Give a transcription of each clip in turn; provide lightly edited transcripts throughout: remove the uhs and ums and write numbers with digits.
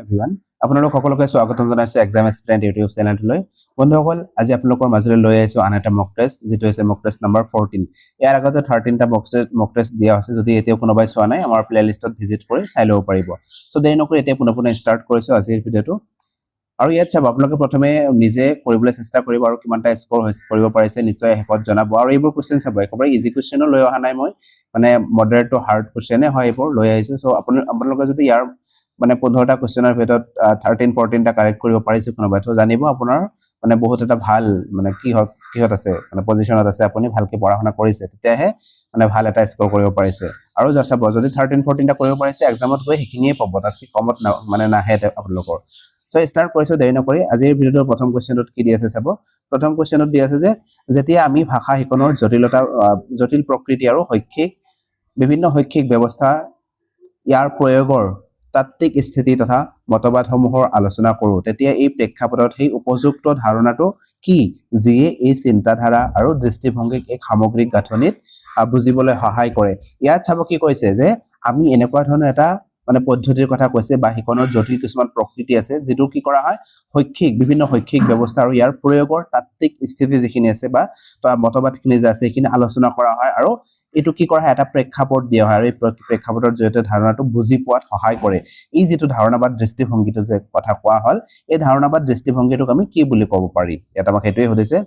Everyone আপোনালোক সকলোকে স্বাগতম জনাইছো এক্সাম এস্পিৰেণ্ট ইউটিউব চেনেলটোলৈ বন্ধুসকল আজি আপোনালোকৰ মাজলৈ লৈ আহিছো আন এটা মক টেষ্ট যেটো হৈছে মক টেষ্ট নম্বৰ 14 ইয়াৰ আগতে 13টা মক টেষ্ট দিয়া হৈছে যদি এতিয়াও কোনোবাই চোৱা নাই আমাৰ প্লেলিষ্টত ভিজিট কৰি চাই ল'ব পাৰিব সো দেৰি নকৰি এতিয়া পুনঃ ষ্টাৰ্ট কৰিছো আজিৰ ভিডিওটো আৰু ইয়াত চাব আপোনালোকে প্ৰথমে নিজে কৰিবলৈ চেষ্টা কৰিব আৰু কিমানটা স্কোৰ কৰিব পাৰিছে নিশ্চয় হেপত জনাব আৰু এইবোৰ কোৱেশ্চন চাব একেবাৰে ইজি কোৱেশ্চন লৈ অহা নাই মই মানে মডাৰেট টু হাৰ্ড কোৱেশ্চনে হয় এইবোৰ লৈ আহিছো সো আপোনালোকে যদি ইয়াৰ মানে 15টা কোৱেশ্চনৰ ভিতৰত 13 14টা কাৰেক্ট কৰিব পাৰিছে কোনোবাই তো জানিব আপোনাৰ মানে বহুত এটা ভাল মানে কিহত আছে মানে পজিশনত আছে আপুনি ভালকে পঢ়া-শুনা কৰিছে তেতিয়াহে মানে ভাল এটা স্কোৰ কৰিব পাৰিছে আৰু চাব যদি 13 14টা কৰিব পাৰিছে এক্সামত গৈ হেকিনিয়ে পাব তাতকে কমত মানে নাহে আপোনালোকৰ সো স্টাৰ্ট কৰিছো দেৰি নকৰি আজিৰ ভিডিওৰ প্ৰথম কোৱেশ্চনত কি দি আছে চাব প্ৰথম কোৱেশ্চনত দি আছে যে যেতিয়া আমি ভাষা শিকনৰ জটিল প্ৰকৃতি আৰু বিভিন্ন শৈক্ষিক ব্যৱস্থা ইয়াৰ প্ৰয়োগৰ তাত্ত্বিক স্থিতি তথা মতবাদসমূহৰ আলোচনা কৰো তেতিয়া এই প্ৰেক্ষাপটত সেই উপযুক্ত ধাৰণাটো কি যিয়ে এই চিন্তাধাৰা আৰু দৃষ্টিভংগীক এক সামগ্ৰিক গাঁথনিত বুজিবলৈ সহায় কৰে ইয়াত চাব কি কৈছে যে আমি এনেকুৱা ধৰণৰ এটা মানে পদ্ধতিৰ কথা কৈছে বা শিকনৰ জটিল কিছুমান প্ৰকৃতি আছে যেটো কি কৰা হয় বিভিন্ন শৈক্ষিক ব্যৱস্থা আৰু ইয়াৰ প্ৰয়োগৰ তাত্ত্বিক স্থিতি যিখিনি আছে বা মতবাদখিনি যে আছে সেইখিনি আলোচনা কৰা হয় আৰু এটো কি কৰা এটা প্ৰেক্ষাপট দিয়া হয় আৰু এই প্ৰেক্ষাপটৰ জৰিয়তে ধাৰণাটো বুজি পোৱাত সহায় কৰে এই যেটো ধাৰণাবাদ দৃষ্টিভংগীটো যে কথা কোৱা হল এই ধাৰণাবাদ দৃষ্টিভংগীটোক আমি কি বুলি ক'ব পাৰি এটা আমাক হেতুই হদিছে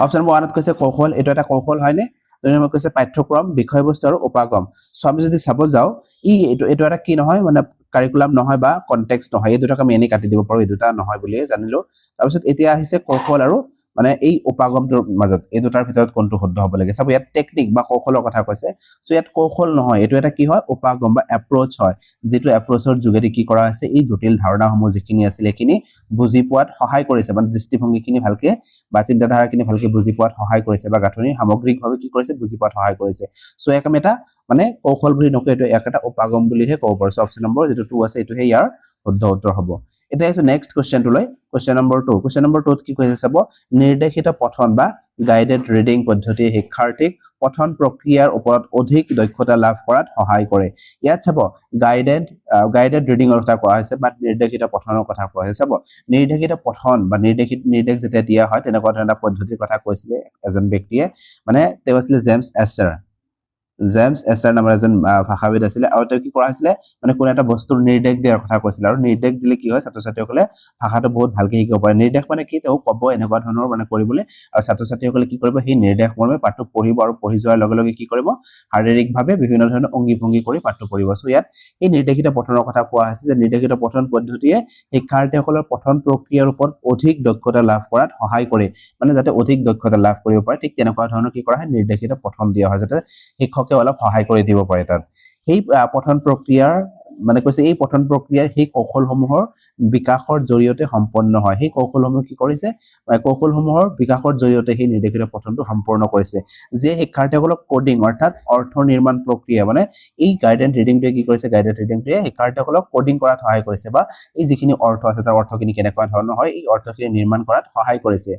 অপচন 1 ত কৈছে কৌশল এটো এটা কৌশল হয়নে দুই নম্বৰ কৈছে পাঠ্যক্ৰম বিষয়বস্তু আৰু উপাগম সো আমি যদি চাব যাও এটো এটা কি নহয় মানে কাৰিকুলাম নহয় বা কনটেক্সট নহয় এই দুটাক আমি এনে কাটি দিব পাৰো এই দুটা নহয় বুলি জানিলো তাৰ পিছত এতিয়া আহিছে কৌশল আৰু মানে এই উপাগমটোৰ মাজত এই দুটাৰ ভিতৰত কোনটো শুদ্ধ হ'ব লাগে সব ইয়াত টেকনিক বা কৌশলৰ কথা কৈছে সো ইয়াত কৌশল নহয় এটো এটা কি হয় উপাগম বা এপ্ৰোচ হয় যেটো এপ্ৰোচৰ যোগেদি কি কৰা হৈছে এই জটিল ধাৰণাসমূহ যিখিনি আছিল এখিনি বুজি পোৱাত সহায় কৰিছে মানে দৃষ্টিভংগীখিনি ভালকে বা চিন্তাধাৰাখিনি ভালকে বুজি পোৱাত সহায় কৰিছে বা গাঁথনি সামগ্ৰিকভাৱে কি কৰিছে বুজি পোৱাত সহায় কৰিছে সো এক আমি এটা মানে কৌশল বুলি নকয় এটো এক এটা উপাগম বুলিহে ক'ব পাৰো অপচন নম্বৰ যেটো 2 আছে এটো হে ইয়াৰ শুদ্ধ উত্তৰ হ'ব এটা আছে নেক্সট কোৱেশ্চন টু লৈ কোৱেশ্চন নম্বৰ 2 কোৱেশ্চন নম্বৰ 2 ত কি কৈছে চাব নিৰ্দেশিত পঠন বা গাইডেড ৰিডিং পদ্ধতি শিক্ষাৰ্থীক পঠন প্ৰক্ৰিয়াৰ ওপৰত অধিক দক্ষতা লাভ কৰাত সহায় কৰে ইয়াত চাব গাইডেড ৰিডিংৰ কথা কোৱা হৈছে বা নিৰ্দেশিত পঠনৰ কথা কোৱা হৈছে চাব নিৰ্দেশিত পঠন বা নিৰ্দেশ যেতিয়া দিয়া হয় তেনেকুৱা ধৰণৰ পদ্ধতিৰ কথা কৈছিলে এজন ব্যক্তিয়ে মানে তেওঁ আছিল জেমছ এছাৰ নামৰ এজন ভাষাবিদ আছিল আৰু তেওঁ কি কৰা হৈছিল মানে কোন এটা বস্তুৰ নিৰ্দেশ দিয়াৰ কথা কৈছিল আৰু নিৰ্দেশ দিলে কি হয় ছাত্ৰ-ছাত্ৰীসকলে ভাষাটো বহুত ভালকে শিকিব পাৰে নিৰ্দেশ মানে কি তেওঁ ক'ব এনেকুৱা ধৰণৰ মানে কৰিবলৈ আৰু ছাত্ৰ-ছাত্ৰীসকলে কি কৰিব সেই নিৰ্দেশ মৰ্মে পাঠটো পঢ়িব আৰু পঢ়ি যোৱাৰ লগে লগে কি কৰিব শাৰীৰিকভাৱে বিভিন্ন ধৰণৰ অঙ্গি-ভঙ্গি কৰি পাঠটো পঢ়িব সো ইয়াত এই নিৰ্দেশিত পঠনৰ কথা কোৱা হৈছে যে নিৰ্দেশিত পঠন পদ্ধতিয়ে শিক্ষাৰ্থীসকলৰ পঠন প্ৰক্ৰিয়াৰ ওপৰত অধিক দক্ষতা লাভ কৰাত সহায় কৰে মানে যাতে অধিক দক্ষতা লাভ কৰিব পাৰে ঠিক তেনেকুৱা ধৰণৰ কি কৰা হয় নিৰ্দেশিত পঠন দিয়া হয় যাতে শিক্ষকে অলপ সহায় কৰি দিব পাৰে তাত সেই পঠন প্ৰক্ৰিয়াৰ মানে কৈছে এই পঠন প্ৰক্ৰিয়াৰ সেই কৌশলসমূহৰ বিকাশৰ জৰিয়তে সম্পন্ন হয় সেই কৌশলসমূহ কি কৰিছে কৌশলসমূহৰ বিকাশৰ জৰিয়তে সেই নিৰ্দেশিত পঠনটো সম্পূৰ্ণ কৰিছে যে শিক্ষাৰ্থীসকলক কোডিং অৰ্থাৎ অৰ্থ নিৰ্মাণ প্ৰক্ৰিয়া মানে এই গাইডেড ৰিডিংটোৱে কি কৰিছে গাইডেড ৰিডিংটোৱে শিক্ষাৰ্থীসকলক কোডিং কৰাত সহায় কৰিছে বা এই যিখিনি অৰ্থ আছে তাৰ অৰ্থখিনি কেনেকুৱা ধৰণৰ হয় এই অৰ্থখিনি নিৰ্মাণ কৰাত সহায় কৰিছে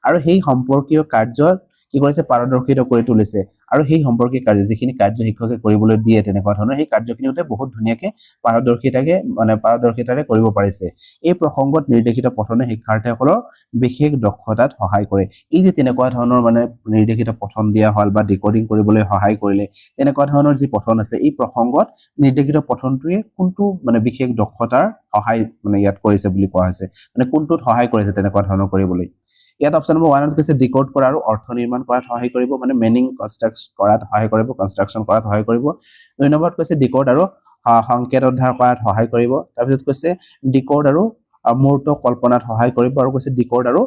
আৰু সেই সম্পৰ্কীয় কাৰ্যত কি কৰিছে পাৰদৰ্শিত কৰি তুলিছে আৰু সেই সম্পৰ্কীয় কাৰ্য যিখিনি কাৰ্য শিক্ষকে কৰিবলৈ দিয়ে তেনেকুৱা ধৰণৰ সেই কাৰ্যখিনিতে বহুত ধুনীয়াকে পাৰদৰ্শিতাৰে কৰিব পাৰিছে এই প্ৰসংগত নিৰ্দেশিত পঠনে শিক্ষাৰ্থীসকলৰ বিশেষ দক্ষতাত সহায় কৰে এই যে তেনেকুৱা ধৰণৰ মানে নিৰ্দেশিত পঠন দিয়া হল বা ডিকোডিং কৰিবলৈ সহায় কৰিলে তেনেকুৱা ধৰণৰ যি পঠন আছে এই প্ৰসংগত নিৰ্দেশিত পঠনটোৱে কোনটো মানে বিশেষ দক্ষতাৰ সহায় মানে ইয়াত কৰিছে বুলি কোৱা হৈছে মানে কোনটোত সহায় কৰিছে তেনেকুৱা ধৰণৰ কৰিবলৈ ইয়াত অপচন নম্বৰ 1 ত কৈছে ডিকোড কৰা আৰু অৰ্থ নিৰ্মাণ কৰাত সহায় কৰিব মানে মিনিং কনষ্ট্ৰাকচন কৰাত সহায় কৰিব দুই নম্বৰত কৈছে ডিকোড আৰু সংকেত উদ্ধাৰ কৰাত সহায় কৰিব তাৰ পিছত কৈছে ডিকোড আৰু মূৰ্ত কল্পনাত সহায় কৰিব আৰু কৈছে ডিকোড আৰু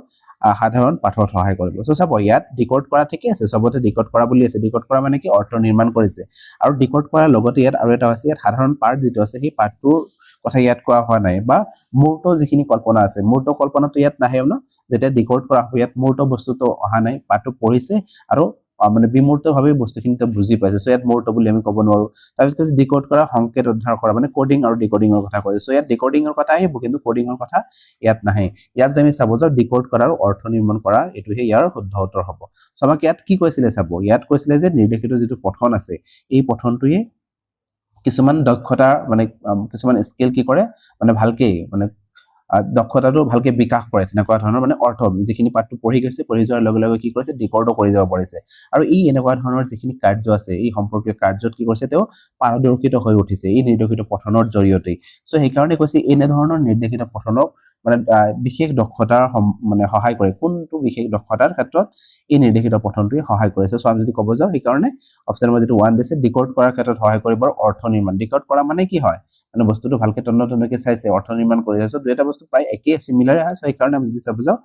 সাধাৰণ পাঠত সহায় কৰিব সো চাব ইয়াত ডিকোড কৰা ঠিকই আছে সবতে ডিকোড কৰা বুলি আছে ডিকোড কৰা মানে কি অৰ্থ নিৰ্মাণ কৰিছে আৰু ডিকোড কৰাৰ লগতে ইয়াত আৰু এটা আছে ইয়াত সাধাৰণ পাঠ যেটো আছে সেই পাঠটোৰ কথা ইয়াত কোৱা হোৱা নাই বা মূৰ্ত যিখিনি কল্পনা আছে মূৰ্ত কল্পনাটো ইয়াত নাহে ন যেতিয়া ডিকোড কৰা হয় ইয়াত মূৰ্ত বস্তুটো অহা নাই পাঠটো পঢ়িছে আৰু মানে বিমূৰ্তভাৱে বস্তুখিনিটো বুজি পাইছে সো ইয়াত মূৰ্ত বুলি আমি ক'ব নোৱাৰো তাৰপিছত কৈছে ডিকোড কৰা সংকেত উদ্ধাৰ কৰা মানে কোডিং আৰু ডিকোডিংৰ কথা কৈছে সো ইয়াত ডিকোডিংৰ কথা আহিব কিন্তু কোডিংৰ কথা ইয়াত নাহে ইয়াত আমি চাব যে ডিকোড কৰা আৰু অৰ্থ নিৰ্মাণ কৰা এটোহে ইয়াৰ শুদ্ধ উত্তৰ হ'ব সো আমাক ইয়াত কি কৈছিলে চাব ইয়াত কৈছিলে যে নিৰ্দেশিত যেটো পঠন আছে এই পঠনটোৱে কিছুমান দক্ষতা মানে কিছুমান স্কিল কি কৰে মানে ভালকে মানে দক্ষতাটো ভালকে বিকাশ কৰে তেনেকুৱা ধৰণৰ মানে অৰ্থ যিখিনি পাঠটো পঢ়ি গৈছে পঢ়ি যোৱাৰ লগে লগে কি কৰিছে ডিকৰ্ডো কৰি যাব পাৰিছে আৰু এই এনেকুৱা ধৰণৰ যিখিনি কাৰ্য আছে এই সম্পৰ্কীয় কাৰ্যত কি কৰিছে তেওঁ পাৰদৰ্শিত হৈ উঠিছে এই নিৰ্দেশিত পঠনৰ জৰিয়তে সো সেইকাৰণে কৈছে এনে ধৰণৰ নিৰ্দেশিত পঠনক মানে বিশেষ দক্ষতাৰ মানে সহায় কৰে কোনটো বিশেষ দক্ষতাৰ ক্ষেত্ৰত এই নিৰ্দেশিত পঠনটোৱে সহায় কৰিছে সো আমি যদি ক'ব যাওঁ সেইকাৰণে অপচন নম্বৰ যেটো 1 দিছে ডিকোড কৰাৰ ক্ষেত্ৰত সহায় কৰিব অৰ্থ নিৰ্মাণ ডিকোড কৰা মানে কি হয় মানে বস্তুটো ভালকে তন্নতন্নকে চাইছে অৰ্থ নিৰ্মাণ কৰি আছে দুটা বস্তু প্ৰায় একে সিমিলাৰ হয় সো সেইকাৰণে আমি যদি চাব যাওঁ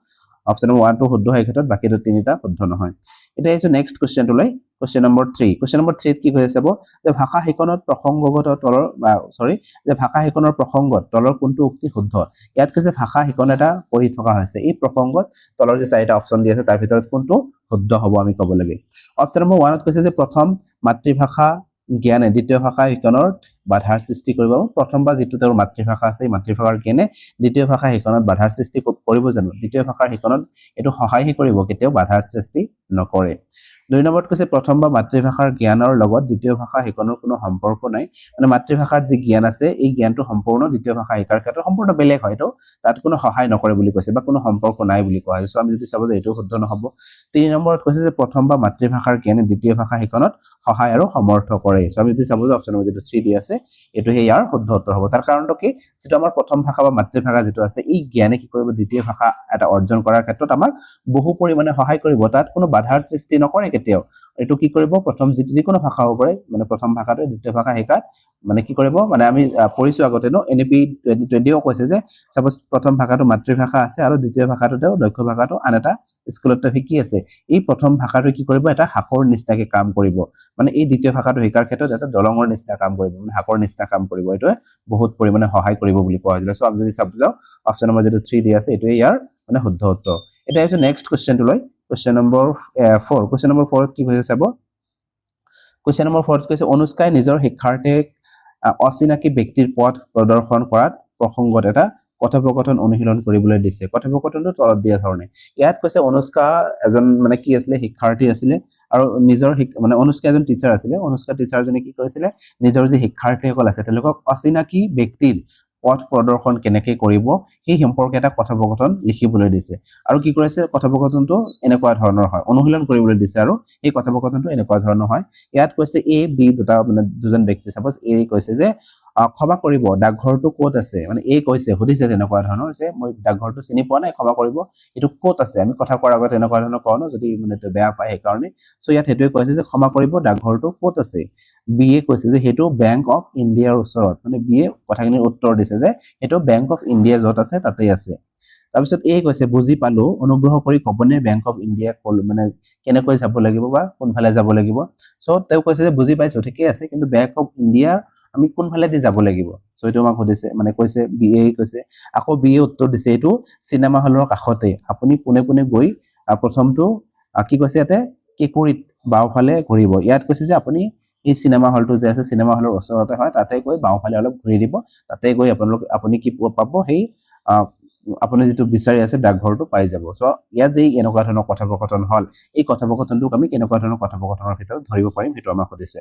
অপচন নম্বৰ 1 টো শুদ্ধ হয় ক্ষেত্ৰত বাকিটো তিনিটা শুদ্ধ নহয় এটা আছে নেক্সট কোশ্চেনটো লৈ কোশ্চেন নম্বৰ 3 কোশ্চেন নম্বৰ 3 কি হৈ আছে যে ভাষা শিকনত প্ৰসংগগত তলৰ যে ভাষা শিকনৰ প্ৰসংগত তলৰ কোনটো উক্তি শুদ্ধ ইয়াত কৈছে ভাষা শিকন এটা পঢ়ি থকা হৈছে এই প্ৰসংগত তলৰ যে চাৰিটা অপচন দি আছে তাৰ ভিতৰত কোনটো শুদ্ধ হ'ব আমি ক'ব লাগে অপচন নম্বৰ 1 ত কৈছে যে প্ৰথম মাতৃভাষা জ্ঞানে দ্বিতীয় ভাষা শিকনৰ বাধাৰ সৃষ্টি কৰিব প্ৰথম বা যেটো তেওঁৰ মাতৃভাষা আছে মাতৃভাষাৰ জ্ঞানে দ্বিতীয় ভাষা শিকনত বাধাৰ সৃষ্টি কৰিব জানো দ্বিতীয় ভাষাৰ শিকনত এটো সহায় কৰিব কেতিয়াও বাধাৰ সৃষ্টি নকৰে দুই নম্বৰত কৈছে প্ৰথম বা মাতৃভাষাৰ জ্ঞানৰ লগত দ্বিতীয় ভাষা শিকনৰ কোনো সম্পৰ্ক নাই মানে মাতৃভাষাৰ যি জ্ঞান আছে এই জ্ঞানটো সম্পূৰ্ণ দ্বিতীয় ভাষা শিকাৰ ক্ষেত্ৰত সম্পূৰ্ণ বেলেগ হয়তো তাত কোনো সহায় নকৰে বুলি কৈছে বা কোনো সম্পৰ্ক নাই বুলি কোৱা হৈছে আমি যদি চাব যে এটো শুদ্ধ নহব 3 নম্বৰত কৈছে যে প্ৰথম বা মাতৃভাষাৰ জ্ঞানে দ্বিতীয় ভাষা শিকনত সহায় আৰু সমৰ্থ কৰে সো আমি যদি চাব যে অপচন নম্বৰ যেটো 3 দি আছে এটো হে ইয়াৰ শুদ্ধ উত্তৰ হ'ব তাৰ কাৰণটো কি যেটো আমাৰ প্ৰথম ভাষা বা মাতৃভাষা যেটো আছে এই জ্ঞানে কি কৰিব দ্বিতীয় ভাষা এটা অৰ্জন কৰাৰ ক্ষেত্ৰত আমাৰ বহু পৰিমাণে সহায় কৰিব তাত কোনো বাধাৰ সৃষ্টি নকৰে কেতিয়াও এটো কি কৰিব প্ৰথম যিকোনো ভাষা হ'ব পাৰে মানে প্ৰথম ভাষাটো দ্বিতীয় ভাষা শিকাত মানে কি কৰিব মানে আমি পঢ়িছো আগতে ন এনপি 2020 ও কৈছে যে সাপোজ প্ৰথম ভাষাটো মাতৃভাষা আছে আৰু দ্বিতীয় ভাষাটো দক্ষ ভাষাটো আন এটা স্কুলত শিকি আছে এই প্ৰথম ভাষাটো কি কৰিব এটা হাকৰ নিচিনাকে কাম কৰিব মানে এই দ্বিতীয় ভাষাটো শিকাৰ ক্ষেত্ৰত এটা দলঙৰ নিচিনা কাম কৰিব মানে হাকৰ নিচিনা কাম কৰিব এটো বহুত পৰিমাণে সহায় কৰিব বুলি কোৱা হৈছিল সো আমি যদি চাব যাও অপচন নম্বৰ যেটো 3 দি আছে এটো ইয়াৰ মানে শুদ্ধ উত্তৰ এটা আছে নেক্সট কোশ্চেনটো লৈ কোশ্চেন নম্বৰ 4 কোশ্চেন নম্বৰ 4 ত কি হৈছে চাব কোশ্চেন নম্বৰ 4 ত কৈছে অনুষ্কাই নিজৰ শিক্ষাৰ্থীক অচিনাকি ব্যক্তিৰ পথ প্ৰদৰ্শন কৰাত প্ৰসংগত এটা কথোপকথন অনুশীলন কৰিবলৈ দিছে কথোপকথনটো তলত দিয়া ধৰণে ইয়াত কৈছে অনুষ্কা এজন মানে কি আছিল শিক্ষাৰ্থী আছিল আৰু নিজৰ মানে অনুষ্কা এজন টিচাৰ আছিল অনুষ্কা টিচাৰজনে কি কৰিছিল নিজৰ যে শিক্ষাৰ্থীসকল আছে তেওঁলোকক অচিনাকি ব্যক্তিৰ পথ প্ৰদৰ্শন কেনেকৈ কৰিব সেই সম্পৰ্কে এটা কথোপকথন লিখিবলৈ দিছে আৰু কি কৰিছে কথোপকথনটো এনেকুৱা ধৰণৰ হয় অনুশীলন কৰিবলৈ দিছে আৰু এই কথোপকথনটো এনেকুৱা ধৰণৰ হয় ইয়াত কৈছে এ বি দুটা মানে দুজন ব্যক্তি সাপোজ এ কৈছে যে ক্ষমা কৰিব ডাকঘৰটো ক'ত আছে মানে এই কৈছে সুধিছে তেনেকুৱা ধৰণৰ যে মই ডাকঘৰটো চিনি পোৱা নাই ক্ষমা কৰিব এটো ক'ত আছে আমি কথা কোৱাৰ আগতে এনেকুৱা ধৰণৰ কওঁ ন যদি মানে তো বেয়া পায় সেই কাৰণে সো ইয়াত হেতুৱে কৈছে যে ক্ষমা কৰিব ডাকঘৰটো ক'ত আছে বিএ কৈছে যে হেতু বেংক অফ ইণ্ডিয়াৰ ওচৰত মানে বিএ কথাখিনিৰ উত্তৰ দিছে যে হেতু বেংক অফ ইণ্ডিয়া যত আছে তাতেই আছে তাৰপিছত এই কৈছে বুজি পালো অনুগ্ৰহ কৰি কবনে বেংক অফ ইণ্ডিয়া কল মানে কেনেকৈ যাব লাগিব বা কোনফালে যাব লাগিব সো তেওঁ কৈছে যে বুজি পাইছো ঠিকই আছে কিন্তু বেংক অফ ইণ্ডিয়াৰ আমি কোনফালে দি যাব লাগিব সো এটো আমাক সুধিছে মানে কৈছে বিএ কৈছে আকৌ বিএ উত্তৰ দিছে এটো সিনেমা হলৰ কাষতে আপুনি পুনে পুনে গৈ প্ৰথমটো কি কৈছে ইয়াতে কেকুৰিত বাওফালে ঘূৰিব ইয়াত কৈছে যে আপুনি এই সিনেমা হলটো যে আছে সিনেমা হলৰ ওচৰতে হয় তাতে গৈ বাওফালে অলপ ঘূৰি দিব তাতে গৈ আপুনি কি পাব সেই আপুনি যেটো বিচাৰি আছে ডাকঘৰটো পাই যাব সো ইয়াত যে এনেকুৱা ধৰণৰ কথোপকথন হল এই কথোপকথনটোক আমি কেনেকুৱা ধৰণৰ কথোপকথনৰ ভিতৰত ধৰিব পাৰিম হেতু আমাক সুধিছে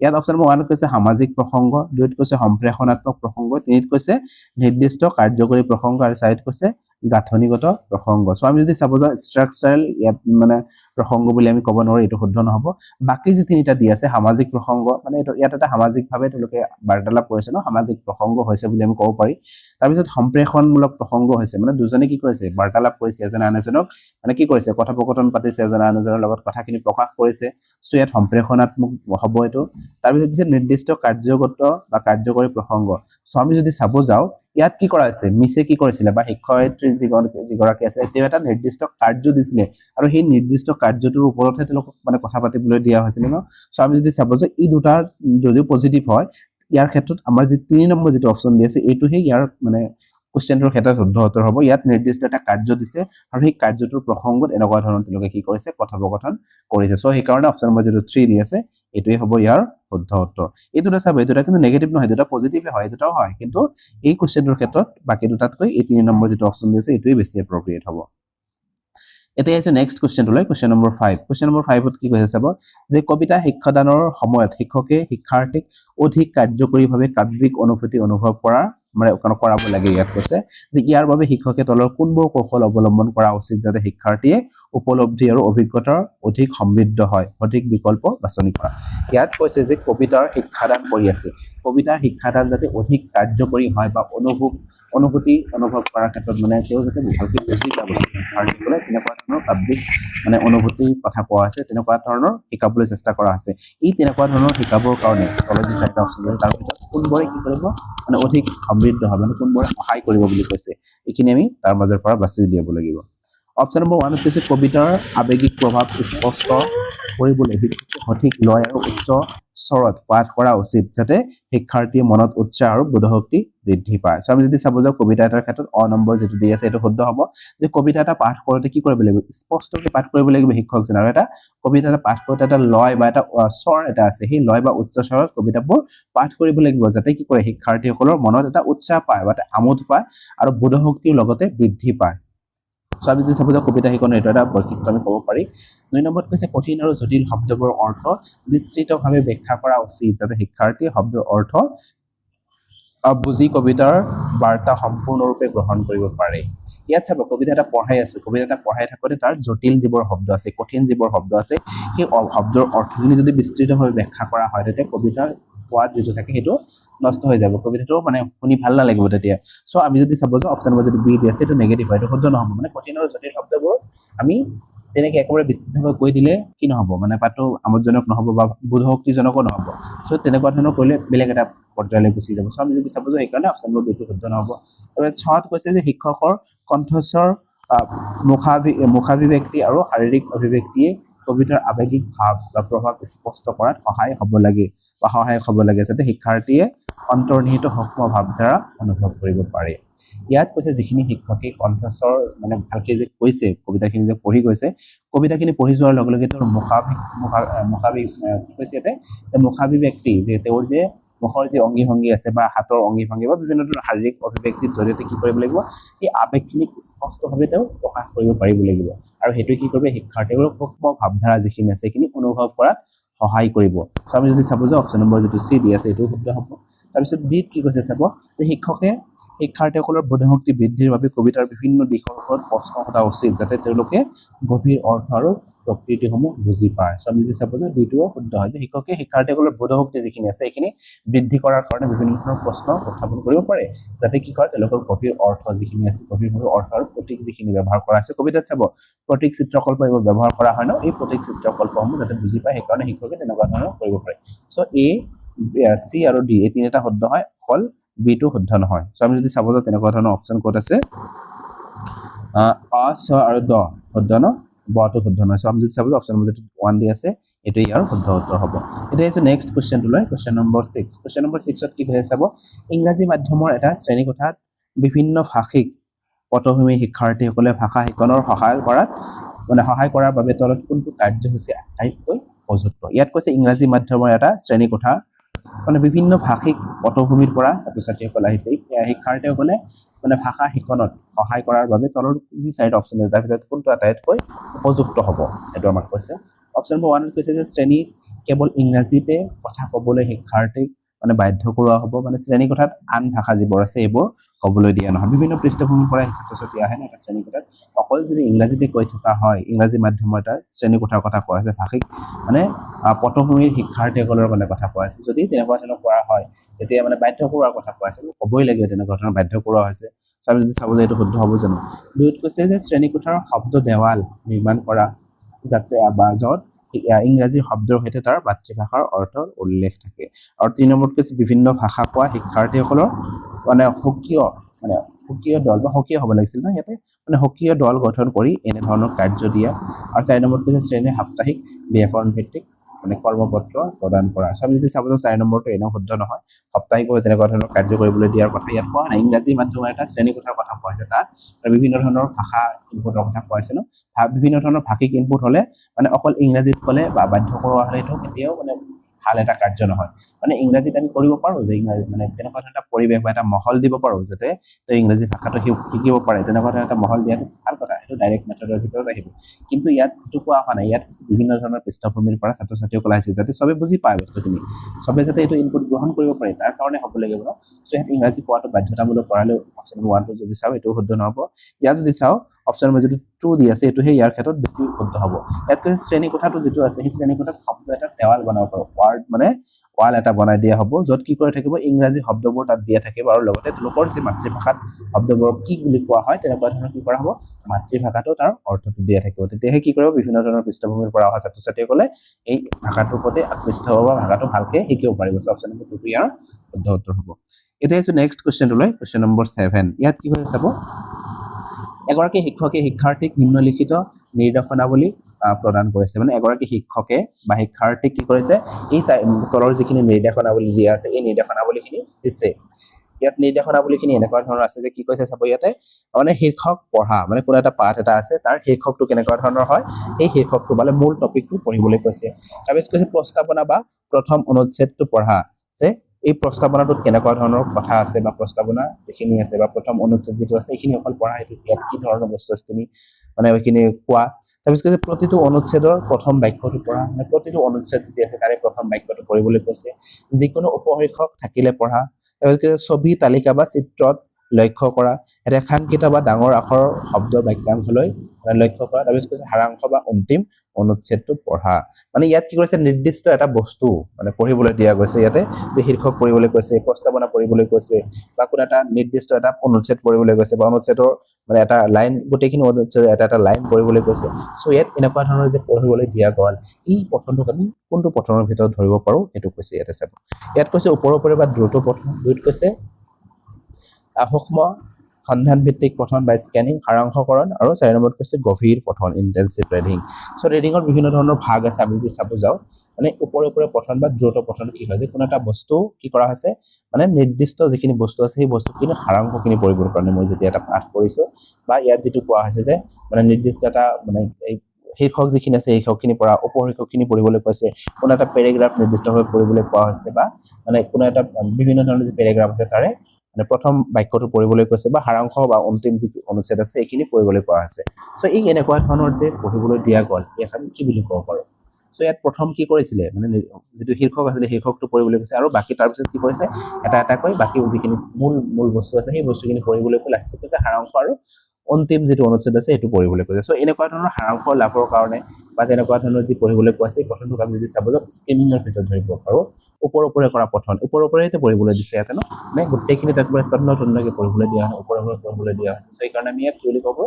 ইয়াত অপচন নম্বৰ 1 কৈছে সামাজিক প্ৰসংগ 2 ত কৈছে সম্প্ৰেষণাত্মক প্ৰসংগ 3 ত কৈছে নিৰ্দিষ্ট কাৰ্যকৰী প্ৰসংগ আৰু 4 ত কৈছে গাঁথনিগত প্ৰসংগ সো আমি যদি চাব যাও ষ্ট্ৰাকচাৰাল ইয়াত মানে প্ৰসংগ বুলি আমি ক'ব নোৱাৰো এটো শুদ্ধ নহব বাকি যে তিনিটা দি আছে সামাজিক প্ৰসংগ মানে এটো ইয়াত এটা সামাজিকভাৱে তেওঁলোকে বাৰ্তালাপ কৰিছে ন সামাজিক প্ৰসংগ হৈছে বুলি আমি ক'ব পাৰি তাৰ পিছত সম্প্ৰেষণমূলক প্ৰসংগ হৈছে মানে দুজনে কি কৰিছে বাৰ্তালাপ কৰিছে এজন আনজনক মানে কি কৰিছে কথোপকথন পাতিছে এজন আনজনৰ লগত কথাখিনি প্ৰকাশ কৰিছে সো ইয়াত সম্প্ৰেষণাত্মক হ'ব এটো তাৰ পিছত দিছে নিৰ্দিষ্ট কাৰ্যগত বা কাৰ্যকৰী প্ৰসংগ সো আমি যদি চাব যাও ইয়াত কি কৰা হৈছে মিছে কি কৰিছিল বা শিক্ষয়িত্ৰী যিগৰাকী আছে তেওঁ এটা নিৰ্দিষ্ট কাৰ্য দিছিলে আৰু সেই নিৰ্দিষ্ট কাৰ্যটোৰ ওপৰতহে তেওঁলোকক মানে কথা পাতিবলৈ দিয়া হৈছিল ন সো আমি যদি চাব যে এই দুটাৰ যদিও পজিটিভ হয় ইয়াৰ ক্ষেত্ৰত আমাৰ যি 3 নম্বৰ যেটো অপচন দি আছে এটো হে ইয়াৰ মানে কোশ্চেনটোৰ ক্ষেত্ৰত শুদ্ধ উত্তৰ হ'ব ইয়াত নিৰ্দিষ্ট এটা কাৰ্য দিছে আৰু সেই কাৰ্যটোৰ প্ৰসংগত এনেকুৱা ধৰণৰ তেওঁলোকে কি কৰিছে কথোপকথন কৰিছে সো সেই কাৰণে অপচন নম্বৰ যেটো 3 দি আছে এটোই হ'ব ইয়াৰ শুদ্ধ উত্তৰ এটোটা চাব এটোটা কিন্তু নেগেটিভ নহয় এটোটা পজিটিভ হয় এটোটাও হয় কিন্তু এই কোশ্চেনটোৰ ক্ষেত্ৰত বাকি দুটাতকৈ এই 3 নম্বৰ যেটো অপচন দি আছে এটোই বেছি এপ্ৰোপ্ৰিয়েট হ'ব এতিয়া আহিছে নেক্সট কুৱেশ্যনটোলৈ কুৱেশ্যন নম্বৰ 5 কুৱেশ্যন নম্বৰ 5ত কি কৈছে চাব যে কবিতা শিক্ষাদানৰ সময়ত শিক্ষকে শিক্ষাৰ্থীক অধিক কাৰ্যকৰীভাৱে কাব্যিক অনুভূতি অনুভৱ কৰা মানে কৰাব লাগে ইয়াত কৈছে যে ইয়াৰ বাবে শিক্ষকে তলৰ কোনবোৰ কৌশল অৱলম্বন কৰা উচিত যাতে শিক্ষাৰ্থীয়ে উপলব্ধি আৰু অভিজ্ঞতাৰ অধিক সমৃদ্ধ হয় অধিক বিকল্প বাছনি কৰা ইয়াত কৈছে যে কবিতাৰ শিক্ষাদান কৰি আছে কবিতাৰ শিক্ষাদান যাতে অধিক কাৰ্যকৰী হয় বা অনুভূতি অনুভৱ কৰাৰ ক্ষেত্ৰত মানে তেওঁ যাতে ভালকৈ বুজি পাব শিক্ষাৰ্থীসকলে তেনেকুৱা ধৰণৰ কাব্যিক মানে অনুভূতিৰ কথা কোৱা আছে তেনেকুৱা ধৰণৰ শিকাবলৈ চেষ্টা কৰা আছে এই তেনেকুৱা ধৰণৰ শিকাবৰ কাৰণে তলত যি চাৰিটা অপশ্যন আছে তাৰ ভিতৰত কোনবোৰে কি কৰিব মানে অধিক সমৃদ্ধ হবে মানে কোনবোৰে সহায় কৰিব বুলি কৈছে এইখিনি আমি তাৰ মাজৰ পৰা বাছি উলিয়াব লাগিব অপশ্যন নম্বৰ 1 হৈছে কবিতাৰ আৱেগিক প্ৰভাৱ স্পষ্ট কৰিবলৈ সঠিক লয় আৰু উচ্চ স্বৰত পাঠ কৰা উচিত যাতে শিক্ষাৰ্থীৰ মনত উৎসাহ আৰু বোধশক্তি বৃদ্ধি পায় সো আমি যদি চাব যাও কবিতা এটাৰ ক্ষেত্ৰত অ নম্বৰ যেটো দি আছে এটো শুদ্ধ হ'ব যে কবিতা এটা পাঠ কৰোতে কি কৰিব লাগিব স্পষ্টকৈ পাঠ কৰিব লাগিব শিক্ষকজন আৰু এটা কবিতা এটা পাঠ কৰোতে এটা লয় বা এটা স্বৰ এটা আছে সেই লয় বা উচ্চ স্বৰত কবিতাবোৰ পাঠ কৰিব লাগিব যাতে কি কৰে শিক্ষাৰ্থীসকলৰ মনত এটা উৎসাহ পায় বা এটা আমোদ পায় আৰু বোধশক্তিৰ লগতে বৃদ্ধি পায় সো আমি যদি চাব যাও কবিতা শিকনৰ এটা বৈশিষ্ট্য আমি ক'ব পাৰি 2 নম্বৰত কৈছে কঠিন আৰু জটিল শব্দবোৰৰ অৰ্থ বিস্তৃতভাৱে ব্যাখ্যা কৰা উচিত যাতে শিক্ষাৰ্থীয়ে শব্দৰ অৰ্থ বুজি কবিতাৰ বাৰ্তা সম্পূৰ্ণৰূপে গ্ৰহণ কৰিব পাৰে ইয়াত চাব কবিতা এটা পঢ়াই থাকোতে তাৰ জটিল যিবোৰ শব্দ আছে কঠিন যিবোৰ শব্দ আছে সেই শব্দৰ অৰ্থখিনি যদি বিস্তৃতভাৱে ব্যাখ্যা কৰা হয় তেতিয়া কবিতাৰ সোৱাদ যেটো থাকে হেতু নষ্ট হৈ যাব কবিতাটো মানে শুনি ভাল নালাগিব তেতিয়া সো আমি যদি চাব যে অপচন নম্বৰ যদি বি দি আছে এটো নেগেটিভ হয় এটো শুদ্ধ নহব মানে কঠিন আৰু জটিল শব্দবোৰ আমি তেনেকৈ একেবাৰে বিস্তৃতভাৱে কৈ দিলে কি নহব মানে পাঠটো আমোদজনক নহব বা বোধশক্তিজনকো নহব সো তেনেকুৱা ধৰণৰ কৰিলে বেলেগ এটা পৰ্যায়লৈ গুচি যাব সো আমি যদি চাব যে সেইকাৰণে অপচন নম্বৰ বিটো শুদ্ধ নহব আৰু ছত কৈছে যে শিক্ষকৰ কণ্ঠস্বৰ মুখাভিব্যক্তি আৰু শাৰীৰিক অভিব্যক্তিয়ে কবিতাৰ আৱেগিক ভাৱ বা প্ৰভাৱ স্পষ্ট কৰাত সহায়ক হ'ব লাগে যাতে শিক্ষাৰ্থীয়ে অন্তৰ্নিহিত সূক্ষ্ম ভাৱধাৰা অনুভৱ কৰিব পাৰে ইয়াত কৈছে যিখিনি শিক্ষকে কণ্ঠস্বৰ মানে ভালকৈ যে কৈছে কবিতাখিনি যে পঢ়ি গৈছে কবিতাখিনি পঢ়ি যোৱাৰ লগে লগে তেওঁৰ মুখাভিব্যক্তি যে তেওঁৰ যে মুখৰ যে অঙ্গি ভঙ্গি আছে বা হাতৰ অঙ্গি ভঙ্গি বা বিভিন্ন ধৰণৰ শাৰীৰিক অভিব্যক্তিৰ জৰিয়তে কি কৰিব লাগিব এই আৱেগখিনিক স্পষ্টভাৱে তেওঁ প্ৰকাশ কৰিব পাৰিব লাগিব আৰু হেতু কি কৰিব শিক্ষাৰ্থীসকলৰ সূক্ষ্ম ভাৱধাৰা যিখিনি আছে সেইখিনি অনুভৱ কৰাত সহায় কৰিব সো আমি যদি চাব যে অপচন নম্বৰ যেটো সি দি আছে এটো শুদ্ধ হ'ব তাৰপিছত ডিত কি কৈছে চাব যে শিক্ষকে শিক্ষাৰ্থীসকলৰ বোধশক্তি বৃদ্ধিৰ বাবে কবিতাৰ বিভিন্ন দিশৰ ওপৰত প্ৰশ্ন সোধা উচিত যাতে তেওঁলোকে গভীৰ অৰ্থ আৰু প্ৰকৃতিসমূহ বুজি পায় সো আমি যদি চাব যে ডিটোও শুদ্ধ হয় যে শিক্ষকে শিক্ষাৰ্থীসকলৰ বোধশক্তি যিখিনি আছে এইখিনি বৃদ্ধি কৰাৰ কাৰণে বিভিন্ন ধৰণৰ প্ৰশ্ন উত্থাপন কৰিব পাৰে যাতে কি কৰে তেওঁলোকৰ গভীৰ অৰ্থ যিখিনি আছে গভীৰ অৰ্থ আৰু প্ৰতীক যিখিনি ব্যৱহাৰ কৰা আছে কবিতাত চাব প্ৰতীক চিত্ৰকল্প এইবোৰ ব্যৱহাৰ কৰা হয় ন এই প্ৰতীক চিত্ৰকল্পসমূহ যাতে বুজি পায় সেইকাৰণে শিক্ষকে তেনেকুৱা ধৰণৰ কৰিব পাৰে সো এ সি আৰু ডি এই তিনিটা শুদ্ধ হয় অকল বি টো শুদ্ধ নহয় সো আমি যদি চাব যে তেনেকুৱা ধৰণৰ অপচন কোড আছে আ স আৰু দ শুদ্ধ ন বটো শুদ্ধ নহয় সো আমি যদি চাব যে অপচন নম্বৰ যেটো 1 দি আছে এটো ইয়াৰ শুদ্ধ উত্তৰ হ'ব এতিয়া হৈছে নেক্সট কোৱেশ্চনটো লৈ কোৱেশ্চন নম্বৰ 6 কোৱেশ্চন নম্বৰ 6ত কি কৈছে চাব ইংৰাজী মাধ্যমৰ এটা শ্ৰেণী কোঠাত বিভিন্ন ভাষিক পটভূমি শিক্ষাৰ্থীসকলে ভাষা শিকনৰ সহায় কৰাৰ বাবে তলত কোনটো কাৰ্যসূচী আটাইতকৈ উপযুক্ত ইয়াত কৈছে ইংৰাজী মাধ্যমৰ এটা শ্ৰেণী কোঠা মানে বিভিন্ন ভাষিক পটভূমিৰ পৰা ছাত্ৰ-ছাত্ৰীসকল আহিছে শিক্ষাৰ্থীসকলে মানে ভাষা শিকনত সহায় কৰাৰ বাবে তলৰ যি চাৰিটা অপচন আছে তাৰ ভিতৰত কোনটো আটাইতকৈ উপযুক্ত হ'ব এটো আমাক কৈছে অপচন নম্বৰ 1 কৈছে যে শ্ৰেণী কেৱল ইংৰাজীতে কথা ক'বলৈ শিক্ষাৰ্থীক মানে বাধ্য কৰোৱা হ'ব মানে শ্ৰেণী কোঠাত আন ভাষা যিবোৰ আছে এইবোৰ ক'বলৈ দিয়া নহয় বিভিন্ন পৃষ্ঠভূমিৰ পৰা ছাত্ৰ-ছাত্ৰী আহে না শ্ৰেণী কোঠাত অকল যদি ইংৰাজীতে কৈ থকা হয় ইংৰাজী মাধ্যমৰ এটা শ্ৰেণী কোঠাৰ কথা কোৱা আছে ভাষিক মানে পটভূমিৰ শিক্ষাৰ্থীসকলৰ মানে কথা কোৱা আছে যদি তেনেকুৱা ধৰণৰ কৰা হয় তেতিয়া মানে বাধ্য কৰোৱাৰ কথা কোৱা আছে ক'বই লাগিব তেনেকুৱা ধৰণৰ বাধ্য কৰোৱা হৈছে আমি যদি চাব যে এইটো শুদ্ধ হ'ব জানো দুইত কৈছে যে শ্ৰেণী কোঠাৰ শব্দ দেৱাল নিৰ্মাণ কৰা যাতে বা য'ত ইংৰাজী শব্দৰ সৈতে তাৰ মাতৃভাষাৰ অৰ্থৰ উল্লেখ থাকে আৰু 3 নম্বৰত কৈছে বিভিন্ন ভাষা কোৱা শিক্ষাৰ্থীসকলৰ মানে সক্ৰিয় দল বা সক্ৰিয় হ'ব লাগিছিল না ইয়াতে মানে সক্ৰিয় দল গঠন কৰি এনে ধৰণৰ কাৰ্য দিয়া আৰু 4 নম্বৰত কৈছে শ্ৰেণীৰ সাপ্তাহিক ব্যাকৰণ ভিত্তিক মানে কৰ্মপত্ৰ প্ৰদান কৰা সো আমি যদি চাব যে 4 নম্বৰটো এনেও শুদ্ধ নহয় সাপ্তাহিকভাৱে তেনেকুৱা ধৰণৰ কাৰ্য কৰিবলৈ দিয়াৰ কথা ইয়াত কোৱা নাই ইংৰাজী মাধ্যমৰ এটা শ্ৰেণী কোঠাৰ কথা কোৱা হৈছে তাত বিভিন্ন ধৰণৰ ভাষা ইনপুটৰ কথা কোৱা হৈছে ন বিভিন্ন ধৰণৰ ভাষিক ইনপুট হ'লে মানে অকল ইংৰাজীত ক'লে বা বাধ্য কৰোৱা হ'লে এইটো কেতিয়াও মানে ভাল এটা কাৰ্য নহয় মানে ইংৰাজীত আমি কৰিব পাৰো যে ইংৰাজী মানে তেনেকুৱা এটা পৰিৱেশ বা এটা মহল দিব পাৰো যাতে তেওঁ ইংৰাজী ভাষাটো শিকিব পাৰে তেনেকুৱা এটা মহল দিয়াটো ভাল কথা এইটো ডাইৰেক্ট মেথডৰ ভিতৰত আহিব কিন্তু ইয়াত এইটো কোৱা হোৱা নাই ইয়াত বিভিন্ন ধৰণৰ পৃষ্ঠভূমিৰ পৰা ছাত্ৰ ছাত্ৰীসকল আহিছে যাতে সবে বুজি পায় বস্তুখিনি সবে যাতে এইটো ইনপুট গ্ৰহণ কৰিব পাৰে তাৰ কাৰণে হ'ব লাগিব সো ইয়াত ইংৰাজী কোৱাটো বাধ্যতামূলক কৰালে অপশ্যন 1 যদি চাও এইটো শুদ্ধ নহ'ব ইয়াত যদি চাও অপশ্যন নম্বৰ যিটো 2 দি আছে এইটোহে ইয়াৰ ক্ষেত্ৰত বেছি শুদ্ধ হ'ব ইয়াত কৈছে শ্ৰেণী কোঠাটো যিটো আছে সেই শ্ৰেণী কোঠাত শব্দ এটা দেৱাল বনাব পাৰো ৱাৰ্ড মানে ৱাল এটা বনাই দিয়া হ'ব য'ত কি কৰি থাকিব ইংৰাজী শব্দবোৰ তাত দিয়া থাকিব আৰু লগতে লোকৰ যে মাতৃভাষাত শব্দবোৰ কি বুলি কোৱা হয় তেনেকুৱা ধৰণৰ কি কৰা হ'ব মাতৃভাষাটো তাৰ অৰ্থটো দিয়া থাকিব তেতিয়াহে কি কৰিব বিভিন্ন ধৰণৰ পৃষ্ঠভূমিৰ পৰা অহা ছাত্ৰ ছাত্ৰীসকলে এই ভাষাটোৰ প্ৰতি আকৃষ্ট হ'ব বা ভাষাটো ভালকে শিকিব পাৰিব অপশ্যন নম্বৰ 2 ইয়াৰ শুদ্ধ উত্তৰ হ'ব এতিয়া আছে নেক্সট কোৱেশ্চনটো কোৱেশ্চন নম্বৰ 7 ইয়াত কি কৈছে চাব এগৰাকী শিক্ষকে শিক্ষাৰ্থীক নিম্নলিখিত নিৰ্দেশনাৱলী প্ৰদান কৰিছে মানে এগৰাকী শিক্ষকে বা শিক্ষাৰ্থীক কি কৰিছে এই তলৰ যিখিনি নিৰ্দেশনাৱলী দিয়া আছে এই নিৰ্দেশনাৱলীখিনি দিছে ইয়াত নিৰ্দেশনাৱলীখিনি এনেকুৱা ধৰণৰ আছে যে কি কৈছে চাব ইয়াতে মানে শীৰ্ষক পঢ়া মানে কোনো এটা পাঠ এটা আছে তাৰ শীৰ্ষকটো কেনেকুৱা ধৰণৰ হয় এই শীৰ্ষকটো মানে মূল টপিকটো পঢ়িবলৈ কৈছে তাৰপিছত কৈছে প্ৰস্তাৱনা বা প্ৰথম অনুচ্ছেদটো পঢ়া যে এই প্ৰস্তাৱনাটোত কেনেকুৱা ধৰণৰ কথা আছে বা প্ৰস্তাৱনা যিখিনি আছে বা প্ৰথম অনুচ্ছেদ যিটো আছে এইখিনি অকল পঢ়া এইটো ইয়াত কি ধৰণৰ বস্তু আছে তুমি মানে এইখিনি কোৱা তাৰপিছত কৈছে প্ৰতিটো অনুচ্ছেদৰ প্ৰথম বাক্যটো পঢ়া মানে প্ৰতিটো অনুচ্ছেদ যি আছে তাৰে প্ৰথম বাক্যটো পঢ়িবলৈ কৈছে যিকোনো উপশীৰ্ষক থাকিলে পঢ়া তাৰপিছত কৈছে ছবি তালিকা বা চিত্ৰত লক্ষ্য কৰা ৰেখাংকিত বা ডাঙৰ আখৰৰ শব্দ বাক্যাংশলৈ লক্ষ্য কৰা তাৰপিছত কৈছে সাৰাংশ বা অন্তিম অনুচ্ছেদটো পঢ়া মানে ইয়াত কি কৰিছে নিৰ্দিষ্ট এটা বস্তু মানে পঢ়িবলৈ দিয়া গৈছে ইয়াতে যে শীৰ্ষক পঢ়িবলৈ কৈছে প্ৰস্তাৱনা পঢ়িবলৈ কৈছে বা কোনো এটা নিৰ্দিষ্ট এটা অনুচ্ছেদ পঢ়িবলৈ কৈছে বা অনুচ্ছেদৰ মানে এটা লাইন গোটেইখিনি অনুচ্ছেদ এটা লাইন পঢ়িবলৈ কৈছে সো ইয়াত এনেকুৱা ধৰণৰ যে পঢ়িবলৈ দিয়া গ'ল এই পঠনটোক আমি কোনটো পঠনৰ ভিতৰত ধৰিব পাৰো সেইটো কৈছে ইয়াতে চাব ইয়াত কৈছে ওপৰে বা দ্ৰুত পঠন দুইত কৈছে সূক্ষ্ম সন্ধান ভিত্তিক পঠন বা স্কেনিং সাৰাংশকৰণ আৰু 4 নম্বৰত কৈছে গভীৰ পঠন ইন্টেনসিভ ৰিডিং সো ৰিডিংৰ বিভিন্ন ধৰণৰ ভাগ আছে আমি যদি চাব যাও মানে ওপৰে পঠন বা দ্ৰুত পঠন কি হয় যে কোনো এটা বস্তু কি কৰা হৈছে মানে নিৰ্দিষ্ট যিখিনি বস্তু আছে সেই বস্তুখিনি সাৰাংশখিনি পঢ়িবৰ কাৰণে মই যেতিয়া এটা পাঠ কৰিছো বা ইয়াত যেটো কোৱা হৈছে যে মানে নিৰ্দিষ্ট এটা মানে এই শীৰ্ষক যিখিনি আছে শীৰ্ষকখিনি পঢ়া উপশীৰ্ষকখিনি পঢ়িবলৈ কৈছে কোনো এটা পেৰাগ্ৰাফ নিৰ্দিষ্টভাৱে পঢ়িবলৈ কোৱা হৈছে বা মানে কোনো এটা বিভিন্ন ধৰণৰ যে পেৰাগ্ৰাফ আছে তাৰে মানে প্ৰথম বাক্যটো পঢ়িবলৈ কৈছে বা সাৰাংশ বা অন্তিম যি অনুচ্ছেদ আছে এইখিনি পঢ়িবলৈ কোৱা আছে সো এই এনেকুৱা ধৰণৰ যে পঢ়িবলৈ দিয়া গ'ল ইয়াক আমি কি বুলি ক'ব পাৰো সো ইয়াত প্ৰথম কি কৰিছিলে মানে যেটো শীৰ্ষক আছিল শীৰ্ষকটো পঢ়িবলৈ কৈছে আৰু বাকি তাৰ পিছত কি কৰিছে এটা কৈ বাকি যিখিনি মূল বস্তু আছে সেই বস্তুখিনি পঢ়িবলৈ কৈ লাষ্টত কৈছে সাৰাংশ আৰু অন্তিম যেটো অনুচ্ছেদ আছে এটো পঢ়িবলৈ কৈছে সো এনেকুৱা ধৰণৰ সাৰাংশ লাভৰ কাৰণে বা তেনেকুৱা ধৰণৰ যি পঢ়িবলৈ কোৱা আছে পঠনটো আমি যদি চাব যাও স্কিমিংৰ ভিতৰত ধৰিব পাৰো ওপৰে কৰা পঠন ওপৰেতে পঢ়িবলৈ দিছে ইয়াতে মানে গোটেইখিনি তাকবাৰ তন্নতন্নকে পঢ়িবলৈ দিয়া হয় ওপৰে পঢ়িবলৈ দিয়া হৈছে সো এই কাৰণে আমি ইয়াত কি বুলি ক'ব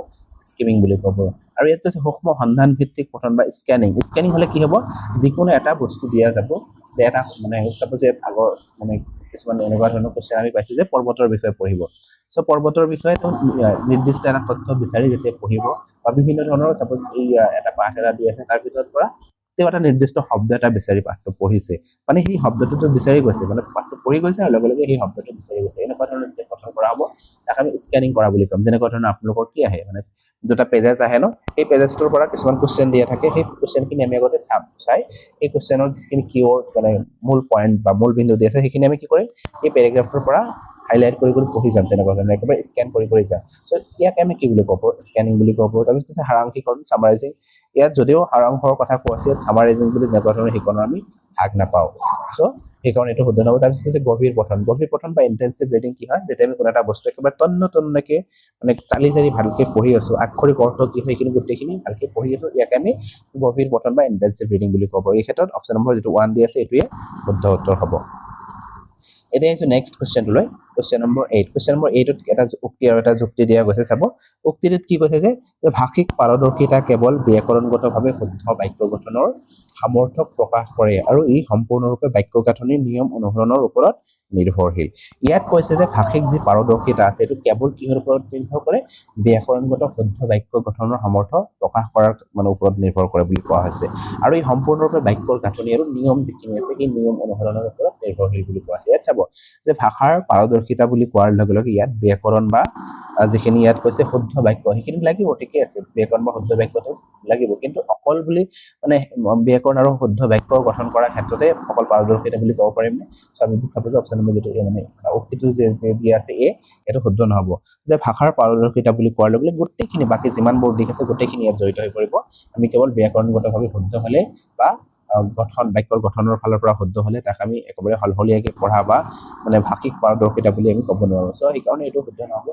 স্কিমিং বুলি ক'ব আৰু ইয়াত কৈছে সূক্ষ্ম সন্ধান ভিত্তিক পঠন বা স্কেনিং হলে কি হ'ব যিকোনো এটা বস্তু দিয়া যাব যে এটা মানে সাপোজ আগৰ মানে কিছুমান এনেকুৱা ধৰণৰ কোৱেশ্চন আমি পাইছো যে পৰ্বতৰ বিষয়ে পঢ়িব সো পৰ্বতৰ বিষয়ে তো নিৰ্দিষ্ট এটা তথ্য বিচাৰি যেতিয়া পঢ়িব বা বিভিন্ন ধৰণৰ সাপোজ এই এটা পাঠ এটা দি আছে তাৰ ভিতৰত পৰা তেওঁ এটা নিৰ্দিষ্ট শব্দ এটা বিচাৰি পাঠটো পঢ়িছে মানে সেই শব্দটো বিচাৰি গৈছে মানে পাঠটো পঢ়ি গৈছে আৰু লগে লগে সেই শব্দটো বিচাৰি গৈছে এনেকুৱা ধৰণৰ যেতিয়া পঠন কৰা হ'ব তাক আমি স্কেনিং কৰা বুলি ক'ম যেনেকুৱা ধৰণৰ আপোনালোকৰ কি আহে মানে দুটা পেজেছ আহে এই পেজেছটোৰ পৰা কিছুমান কোৱেশ্চন দিয়া থাকে সেই কোৱেশ্চনখিনি আমি আগতে চাই এই কোৱেশ্চনৰ যিখিনি কিৱৰ্ড মানে মূল পইণ্ট বা মূল বিন্দু দি আছে সেইখিনি আমি কি কৰিম এই পেৰাগ্ৰাফটোৰ পৰা হাইলাইট কৰি পঢ়ি যাম তেনেকুৱা ধৰণৰ একেবাৰে স্কেন কৰি যাম সো ইয়াক আমি কি বুলি ক'ব স্কেনিং বুলি ক'ব তাৰপিছত কৈছে সাৰাংশীকৰণ সামাৰাইজিং ইয়াত যদিও সাৰাংশৰ কথা কোৱা আছে সামাৰাইজিং বুলি তেনেকুৱা ধৰণৰ শিকনৰ আমি ভাগ নাপাওঁ সো সেইকাৰণে এইটো শুদ্ধ নহ'ব তাৰপিছত কৈছে গভীৰ পঠন বা ইন্টেনসিভ ৰিডিং কি হয় যেতিয়া আমি কোনো এটা বস্তু একেবাৰে তন্নতন্নকে মানে চালি ভালকে পঢ়ি আছো আক্ষৰিক অৰ্থ কি হয় সেইখিনি গোটেইখিনি ভালকে পঢ়ি আছো ইয়াক আমি গভীৰ পঠন বা ইন্টেনসিভ ৰিডিং বুলি ক'ব এই ক্ষেত্ৰত অপশ্যন নম্বৰ যেটো 1 দি আছে এইটোৱে শুদ্ধ উত্তৰ হ'ব এতিয়া আহিছো নেক্সট কোৱেশ্চনটোলৈ কোৱেশ্চন নম্বৰ 8 কোৱেশ্চন নম্বৰ 8ত এটা উক্তি আৰু এটা যুক্তি দিয়া গৈছে চাব উক্তিটোত কি কৈছে যে ভাষিক পাৰদৰ্শিতা কেৱল ব্যাকৰণগতভাৱে শুদ্ধ বাক্য গঠনৰ সামৰ্থক প্ৰকাশ কৰে আৰু ই সম্পূৰ্ণৰূপে বাক্য গাঁথনিৰ নিয়ম অনুসৰণৰ ওপৰত নিৰ্ভৰশীল ইয়াত কৈছে যে ভাষিক যি পাৰদৰ্শিতা আছে এটো কেৱল কিহৰ ওপৰত নিৰ্ভৰ কৰে ব্যাকৰণগত শুদ্ধ বাক্য গঠনৰ সামৰ্থ প্ৰকাশ কৰাৰ মানে ওপৰত নিৰ্ভৰ কৰে বুলি কোৱা হৈছে আৰু ই সম্পূৰ্ণৰূপে বাক্যৰ গাঁথনি আৰু নিয়ম যিখিনি আছে সেই নিয়ম অনুসৰণৰ ওপৰত নিৰ্ভৰশীল বুলি কোৱা আছে ইয়াত চাব যে ভাষাৰ পাৰদৰ্শিতা বুলি কোৱাৰ লগে লগে ইয়াত ব্যাকৰণ বা যিখিনি ইয়াত কৈছে শুদ্ধ বাক্য সেইখিনি লাগিব ঠিকে আছে ব্যাকৰণ বা শুদ্ধ বাক্যটো লাগিব কিন্তু অকল বুলি মানে ব্যাকৰণ আৰু শুদ্ধ বাক্য গঠন কৰাৰ ক্ষেত্ৰতে অকল পাৰদৰ্শিতা বুলি ক'ব পাৰিম নে সাপোজ অপচন নম্বৰ যেটো মানে উক্তিটো যে দিয়া আছে এ এটো শুদ্ধ নহব যে ভাষাৰ পাৰদৰ্শিতা বুলি কোৱাৰ লগে লগে গোটেইখিনি বাকি যিমানবোৰ দিশ আছে গোটেইখিনি ইয়াত জড়িত হৈ পৰিব আমি কেৱল ব্যাকৰণগতভাৱে শুদ্ধ হলে বা গঠন বাক্যৰ গঠনৰ ফালৰ পৰা শুদ্ধ হলে তাক আমি একেবাৰে হলহলীয়াকৈ পঢ়া বা মানে ভাষিক পাৰদৰ্শিতা বুলি আমি ক'ব নোৱাৰো সো সেইকাৰণে এইটো শুদ্ধ নহব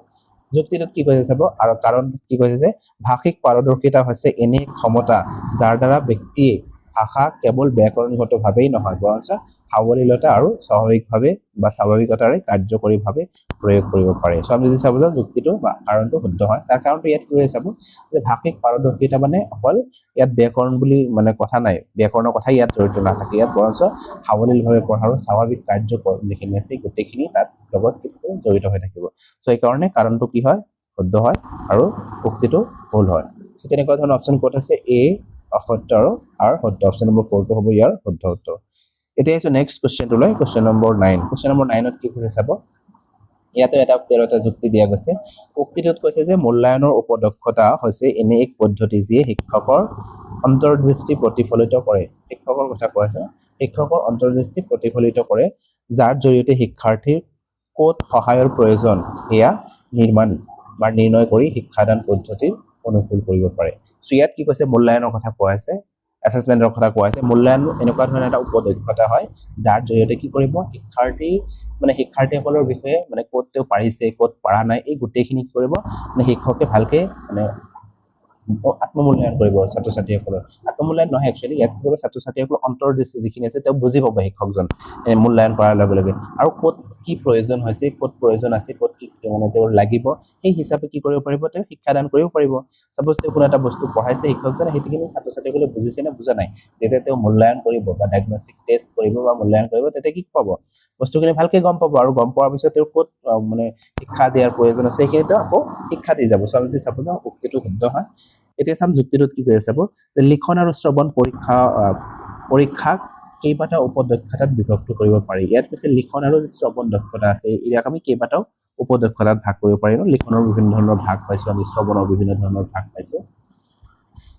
যুক্তিটোত কি কৈছে চাব আৰু কাৰণ কি কৈছে যে ভাষিক পাৰদৰ্শিতা হৈছে এনে ক্ষমতা যাৰ দ্বাৰা ব্যক্তিয়ে ভাষা কেৱল ব্যাকৰণগতভাৱেই নহয় বৰঞ্চ সাৱলীলতা আৰু স্বাভাৱিকতাৰে কাৰ্যকৰীভাৱে প্ৰয়োগ কৰিব পাৰে সো আমি যদি চাব যাওঁ যুক্তিটো বা কাৰণটো শুদ্ধ হয় তাৰ কাৰণটো ইয়াত কি চাব যে ভাষিক পাৰদৰ্শিতা মানে অকল ইয়াত ব্যাকৰণ বুলি মানে কথা নাই ব্যাকৰণৰ কথা ইয়াত জড়িত নাথাকে ইয়াত বৰঞ্চ সাৱলীলভাৱে পঢ়া আৰু স্বাভাৱিক কাৰ্যকৰ যিখিনি আছে গোটেইখিনি তাত লগত জড়িত হৈ থাকিব সো এই কাৰণে কাৰণটো কি হয় শুদ্ধ হয় আৰু উক্তিটো ভুল হয় সো তেনেকুৱা ধৰণৰ অপচন কোড আছে এ অসত্য আৰু আৰ সত্য অপচন নম্বৰ 4 টো হ'ব ইয়াৰ শুদ্ধ উত্তৰ এতিয়া আছে নেক্সট কোৱেশ্চনটো লৈ কোৱেশ্চন নম্বৰ 9 কোৱেশ্চন নম্বৰ 9 ত কি কৈছে চাব ইয়াতে এটা 13টা যুক্তি দিয়া গৈছে উক্তিটোত কৈছে যে মূল্যায়নৰ উপদক্ষতা হৈছে এনে এক পদ্ধতি যিয়ে শিক্ষকৰ অন্তৰ্দৃষ্টি প্ৰতিফলিত কৰে শিক্ষকৰ কথা কৈছে শিক্ষকৰ অন্তৰ্দৃষ্টি প্ৰতিফলিত কৰে যাৰ জৰিয়তে শিক্ষাৰ্থীৰ ক'ত সহায়ৰ প্ৰয়োজন এয়া নিৰ্ণয় কৰি শিক্ষাদান পদ্ধতিৰ অনুকূল কৰিব পাৰে সো ইয়াত কি কৈছে মূল্যায়নৰ কথা কোৱা আছে এছেছমেন্টৰ কথা কোৱা আছে মূল্যায়ন এনেকুৱা ধৰণৰ এটা উপদক্ষতা হয় যাৰ জৰিয়তে কি কৰিব শিক্ষাৰ্থীসকলৰ বিষয়ে মানে ক'ত তেওঁ পাৰিছে ক'ত পৰা নাই এই গোটেইখিনি কি কৰিব মানে শিক্ষকে ভালকে মানে আত্মমূল্যায়ন কৰিব ছাত্ৰ-ছাত্ৰীসকলৰ আত্মমূল্যায়ন নহয় একচুয়ালি ইয়াত কি কৰিব ছাত্ৰ-ছাত্ৰীসকলৰ অন্তৰ্দৃষ্টি যিখিনি আছে তেওঁ বুজি পাব শিক্ষকজন মূল্যায়ন কৰাৰ লগে লগে আৰু ক'ত কি প্ৰয়োজন হৈছে ক'ত প্ৰয়োজন আছে ক'ত কি মানে তেওঁৰ লাগিব সেই হিচাপে কি কৰিব পাৰিব তেওঁ শিক্ষাদান কৰিব পাৰিব সাপোজ তেওঁ কোনো এটা বস্তু পঢ়াইছে শিক্ষকজনে সেইখিনি ছাত্ৰ-ছাত্ৰীসকলে বুজিছে নে বুজা নাই তেতিয়া তেওঁ মূল্যায়ন কৰিব বা ডায়াগনষ্টিক টেষ্ট কৰিব বা মূল্যায়ন কৰিব তেতিয়া কি পাব বস্তুখিনি ভালকে গম পাব আৰু গম পোৱাৰ পিছত তেওঁ ক'ত মানে শিক্ষা দিয়াৰ প্ৰয়োজন আছে সেইখিনি তেওঁ আকৌ শিক্ষা দি যাব সো সাপোজ উক্তিটো শুদ্ধ হয় এতিয়া চাম যুক্তিটোত কি কৈছে চাব যে লিখন আৰু শ্ৰৱণ পৰীক্ষাক কেইবাটাও উপদক্ষতাত বিভক্ত কৰিব পাৰি ইয়াত কৈছে লিখন আৰু শ্ৰৱণ দক্ষতা আছে ইয়াক আমি কেইবাটাও উপদক্ষতাত ভাগ কৰিব পাৰিম লিখনৰ বিভিন্ন ধৰণৰ ভাগ পাইছো আমি শ্ৰৱণৰ বিভিন্ন ধৰণৰ ভাগ পাইছো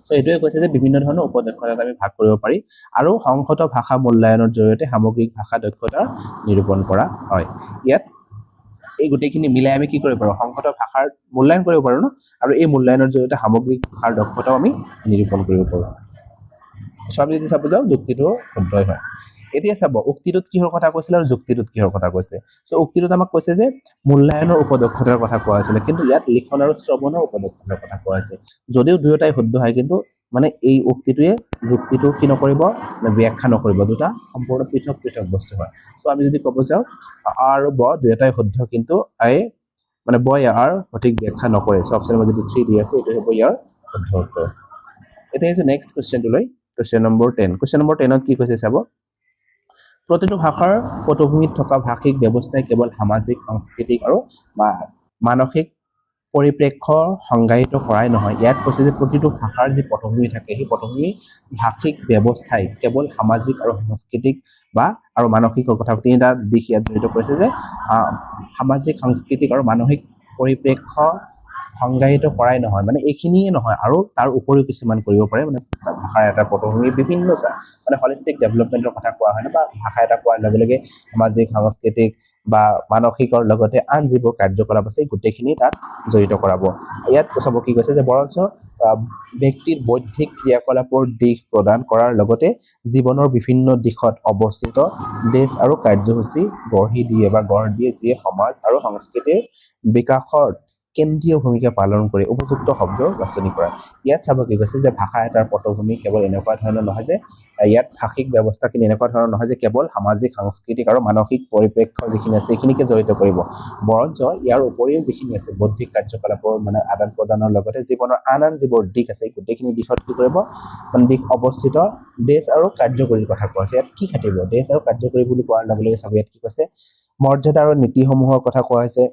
সো এইটোৱে কৈছে যে বিভিন্ন ধৰণৰ উপদক্ষতাত আমি ভাগ কৰিব পাৰি আৰু সংহত ভাষা মূল্যায়নৰ জৰিয়তে সামগ্ৰিক ভাষা দক্ষতাৰ নিৰূপণ কৰা হয় ইয়াত এই গোটেইখিনি মিলাই আমি কি কৰিব পাৰো সংহত ভাষাৰ মূল্যায়ন কৰিব পাৰো ন আৰু এই মূল্যায়নৰ জৰিয়তে সামগ্ৰিক ভাষাৰ দক্ষতাও আমি নিৰূপণ কৰিব পাৰো সো আমি যদি চাব যাওঁ যুক্তিটো শুদ্ধ হয় এতিয়া চাব উক্তিটোত কিহৰ কথা কৈছিল আৰু যুক্তিটোত কিহৰ কথা কৈছে সো উক্তিটোত আমাক কৈছে যে মূল্যায়নৰ উপদক্ষতাৰ কথা কোৱা হৈছিল কিন্তু ইয়াত লিখন আৰু শ্ৰৱণৰ উপদক্ষতাৰ কথা কোৱা হৈছে যদিও দুয়োটাই শুদ্ধ হয় কিন্তু মানে এই উক্তিটোৱে যুক্তিটো কি নকৰিব মানে ব্যাখ্যা নকৰিব দুটা সম্পূৰ্ণ পৃথক পৃথক বস্তু হয় সো আমি যদি ক'ব যাওঁ আৰু ব দুয়োটাই শুদ্ধ কিন্তু আই মানে ব ইয়াৰ সঠিক ব্যাখ্যা নকৰে সো অপচন নম্বৰ যদি 3 দি আছে এটো হ'ব ইয়াৰ শুদ্ধ উত্তৰ এতিয়া আছে নেক্সট কোৱেশ্চনটো লৈ কোৱেশ্চন নম্বৰ 10 কোৱেশ্চন নম্বৰ 10 ত কি কৈছে চাব প্ৰতিটো ভাষাৰ পটভূমিত থকা ভাষিক ব্যৱস্থাই কেৱল সামাজিক সাংস্কৃতিক আৰু মানসিক পৰিপ্ৰেক্ষ্য সংজ্ঞায়িত কৰাই নহয় ইয়াত কৈছে যে প্ৰতিটো ভাষাৰ যি পটভূমি থাকে সেই পটভূমি ভাষিক ব্যৱস্থাই কেৱল সামাজিক আৰু সাংস্কৃতিক বা আৰু মানসিকৰ কথা তিনিটা দিশ ইয়াত জড়িত কৰিছে যে সামাজিক সাংস্কৃতিক আৰু মানসিক পৰিপ্ৰেক্ষ্য সংজ্ঞায়িত কৰাই নহয় মানে এইখিনিয়ে নহয় আৰু তাৰ উপৰিও কিছুমান কৰিব পাৰে মানে ভাষাৰ এটা পটভূমি বিভিন্ন মানে হলিষ্টিক ডেভেলপমেন্টৰ কথা কোৱা হয় না বা ভাষা এটা কোৱাৰ লগে লগে সামাজিক সাংস্কৃতিক বা মানসিকৰ লগতে আন যিবোৰ কাৰ্যকলাপ আছে গোটেইখিনি তাত জড়িত কৰাব ইয়াত চাব কি কৈছে যে বৰঞ্চ ব্যক্তিৰ বৌদ্ধিক ক্ৰিয়াকলাপৰ দিশ প্ৰদান কৰাৰ লগতে জীৱনৰ বিভিন্ন দিশত অৱস্থিত দেশ আৰু কাৰ্যসূচী গঢ় দিয়ে যিয়ে সমাজ আৰু সংস্কৃতিৰ বিকাশৰ কেন্দ্ৰীয় ভূমিকা পালন কৰি উপযুক্ত শব্দৰ বাছনি কৰা ইয়াত চাব কি কৈছে যে ভাষা এটাৰ পটভূমি কেৱল এনেকুৱা ধৰণৰ নহয় যে ইয়াত ভাষিক ব্যৱস্থাখিনি এনেকুৱা ধৰণৰ নহয় যে কেৱল সামাজিক সাংস্কৃতিক আৰু মানসিক পৰিপ্ৰেক্ষ্য যিখিনি আছে সেইখিনিকে জড়িত কৰিব বৰঞ্চ ইয়াৰ উপৰিও যিখিনি আছে বৌদ্ধিক কাৰ্যকলাপৰ মানে আদান প্ৰদানৰ লগতে জীৱনৰ আন যিবোৰ দিশ আছে গোটেইখিনি দিশত কি কৰিব মানে দিশ অৱস্থিত দেশ আৰু কাৰ্যকৰীৰ কথা কোৱা আছে ইয়াত কি খাটিব দেশ আৰু কাৰ্যকৰী বুলি কোৱাৰ লগে লগে চাব ইয়াত কি কৈছে মৰ্যাদা আৰু নীতিসমূহৰ কথা কোৱা হৈছে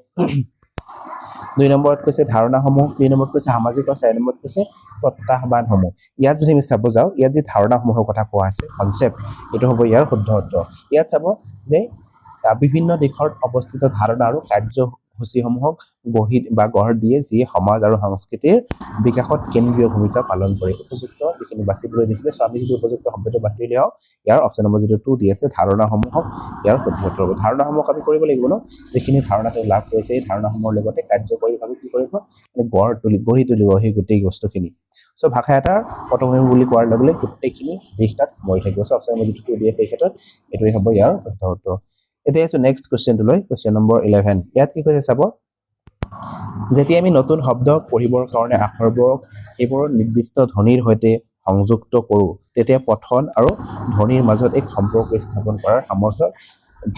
2 নম্বৰত কৈছে ধাৰণাসমূহ 3 নম্বৰত কৈছে সামাজিক আৰু 4 নম্বৰত কৈছে প্ৰত্যাহ্বানসমূহ ইয়াত যদি আমি চাব যাওঁ ইয়াত যি ধাৰণাসমূহৰ কথা কোৱা আছে কনসেপ্ট এটো হ'ব ইয়াৰ শুদ্ধ উত্তৰ ইয়াত চাব যে বিভিন্ন দিশত অৱস্থিত ধাৰণা আৰু কাৰ্য কাৰ্যসূচীসমূহক গঢ় দিয়ে যিয়ে সমাজ আৰু সংস্কৃতিৰ বিকাশত কেন্দ্ৰীয় ভূমিকা পালন কৰে উপযুক্ত যিখিনি বাছিবলৈ দিছিলে সো আমি যদি উপযুক্ত শব্দটো বাছি উলিয়াও ইয়াৰ অপচন নম্বৰ যিটো 2 দি আছে ধাৰণাসমূহক ইয়াৰ শুদ্ধ উত্তৰ হ'ব ধাৰণাসমূহক আমি কৰিব লাগিব ন যিখিনি ধাৰণাটো লাভ কৰিছে এই ধাৰণাসমূহৰ লগতে কাৰ্যকৰীভাৱে কি কৰিব মানে গঢ়ি তুলিব সেই গোটেই বস্তুখিনি সো ভাষা এটাৰ পটভূমি বুলি কোৱাৰ লগে লগে গোটেইখিনি দিশ তাত মৰি থাকিব সো অপচন নম্বৰ যিটো 2 দি আছে এই ক্ষেত্ৰত এটোই হ'ব ইয়াৰ শুদ্ধ উত্তৰ এতিয়া আছে নেক্সট কোৱেশ্চনটো লৈ কোৱেশ্চন নম্বৰ 11 ইয়াত কি কৈছে চাব যেতিয়া আমি নতুন শব্দ পঢ়িবৰ কাৰণে আখৰবোৰক এইবোৰ নিৰ্দিষ্ট ধ্বনিৰ সৈতে সংযুক্ত কৰোঁ তেতিয়া পঠন আৰু ধ্বনিৰ মাজত এক সম্পৰ্ক স্থাপন কৰাৰ সামৰ্থ্য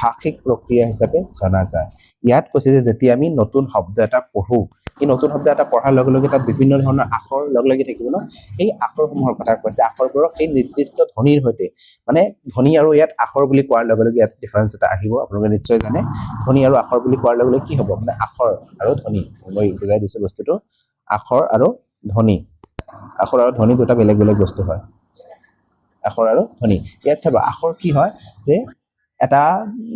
ভাষিক প্ৰক্ৰিয়া হিচাপে জনা যায় ইয়াত কৈছে যে যেতিয়া আমি নতুন শব্দ এটা পঢ়ো এই নতুন শব্দ এটা পঢ়াৰ লগে লগে তাত বিভিন্ন ধৰণৰ আখৰ লাগি থাকিব ন এই আখৰসমূহৰ কথা কৈছে আখৰবোৰক এই নিৰ্দিষ্ট ধ্বনিৰ সৈতে মানে ধ্বনি আৰু ইয়াত আখৰ বুলি কোৱাৰ লগে লগে ইয়াত ডিফাৰেন্স এটা আহিব আপোনালোকে নিশ্চয় জানে ধ্বনি আৰু আখৰ বুলি কোৱাৰ লগে লগে কি হ'ব মানে আখৰ আৰু ধ্বনি মই বুজাই দিছো বস্তুটো আখৰ আৰু ধ্বনি দুটা বেলেগ বেলেগ বস্তু হয় আখৰ আৰু ধ্বনি ইয়াত চাবা আখৰ কি হয় যে এটা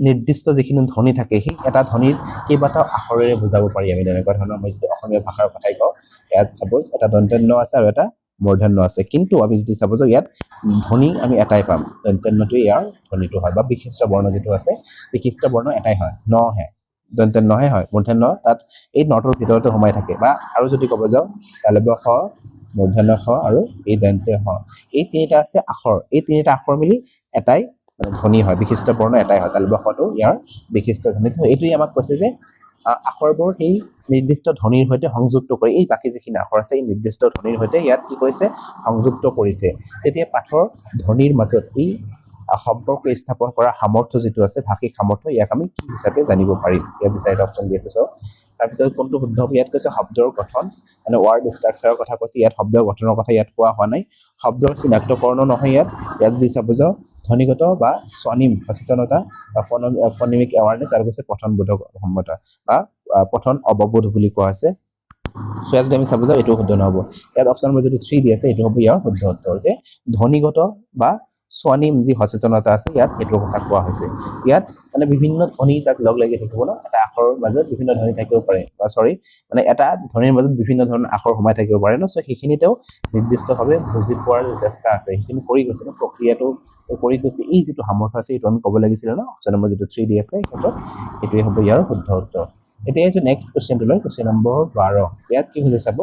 নিৰ্দিষ্ট যিখিনি ধ্বনি থাকে সেই এটা ধ্বনিৰ কেইবাটাও আখৰেৰে বুজাব পাৰি আমি তেনেকুৱা ধৰণৰ মই যদি অসমীয়া ভাষাৰ কথাই কওঁ ইয়াত সাপোজ এটা দন্ত্য আছে আৰু এটা মূৰ্ধন্য আছে কিন্তু আমি যদি চাব যে ইয়াত ধ্বনি আমি এটাই পাম দন্ত্যটোৱে ইয়াৰ ধ্বনিটো হয় বা বিশিষ্ট বৰ্ণ যিটো আছে বিশিষ্ট বৰ্ণ এটাই হয় নহে দন্ত্য নহয় হয় মূৰ্ধন্য তাত এই নটোৰ ভিতৰতে সোমাই থাকে বা আৰু যদি ক'ব যাওঁ তালব্য খ মূৰ্ধন্য খ আৰু এই দন্ত্য হ এই তিনিটা আছে আখৰ এই তিনিটা আখৰ মিলি এটাই মানে ধ্বনি হয় বিশিষ্ট বৰ্ণ এটাই হয় তালব্য খটো ইয়াৰ বিশিষ্ট ধ্বনি এইটোই আমাক কৈছে যে আখৰবোৰ সেই নিৰ্দিষ্ট ধ্বনিৰ সৈতে সংযুক্ত কৰি এই বাকি যিখিনি আখৰ আছে এই নিৰ্দিষ্ট ধ্বনিৰ সৈতে ইয়াত কি কৰিছে সংযুক্ত কৰিছে তেতিয়া পাঠৰ ধ্বনিৰ মাজত এই সম্পৰ্ক স্থাপন কৰা সামৰ্থ্য যিটো আছে ভাষিক সামৰ্থ্য ইয়াক আমি কি হিচাপে জানিব পাৰিম ইয়াত চাৰিটা অপচন দি আছে সব তাৰ ভিতৰত কোনটো শুদ্ধ হ'ব ইয়াত কৈছে শব্দৰ গঠন মানে ৱাৰ্ড ষ্ট্ৰাকচাৰৰ কথা কৈছে ইয়াত শব্দৰ গঠনৰ কথা ইয়াত কোৱা হোৱা নাই শব্দৰ চিনাক্তকৰণ নহয় ইয়াত দি চাব যাওঁ ধ্বনিগত বা স্বনিম সচেতনতা বা ফনেমিক এৱাৰনেছ আৰু কৈছে পঠনবোধক সম্মতা বা পঠন অৱবোধ বুলি কোৱা আছে সো ইয়াত আমি চাব যাওঁ এইটো শুদ্ধ নহ'ব ইয়াত অপচন নম্বৰ যিটো 3 দি আছে এইটো হ'ব ইয়াৰ শুদ্ধ উত্তৰ যে ধ্বনিগত বা স্বনিম যি সচেতনতা আছে ইয়াত এইটোৰ কথা কোৱা হৈছে ইয়াত মানে বিভিন্ন ধ্বনি তাত লাগি থাকিব ন এটা আখৰৰ মাজত বিভিন্ন ধ্বনি থাকিব পাৰে বা মানে এটা ধ্বনিৰ মাজত বিভিন্ন ধৰণৰ আখৰ সোমাই থাকিব পাৰে ন সো সেইখিনিতেও নিৰ্দিষ্টভাৱে বুজি পোৱাৰ চেষ্টা আছে সেইখিনি কৰি গৈছে ন প্ৰক্ৰিয়াটো কৰি গৈছে এই যিটো সামৰ্থ্য আছে এইটো আমি ক'ব লাগিছিল ন অপচন নম্বৰ যিটো 3 দি আছে এইটো এইটোৱে হ'ব ইয়াৰ শুদ্ধ উত্তৰ এতিয়া আছে নেক্সট কোৱেশ্চনটো লৈ কোৱেশ্চন নম্বৰ 12 ইয়াত কি হৈছে চাব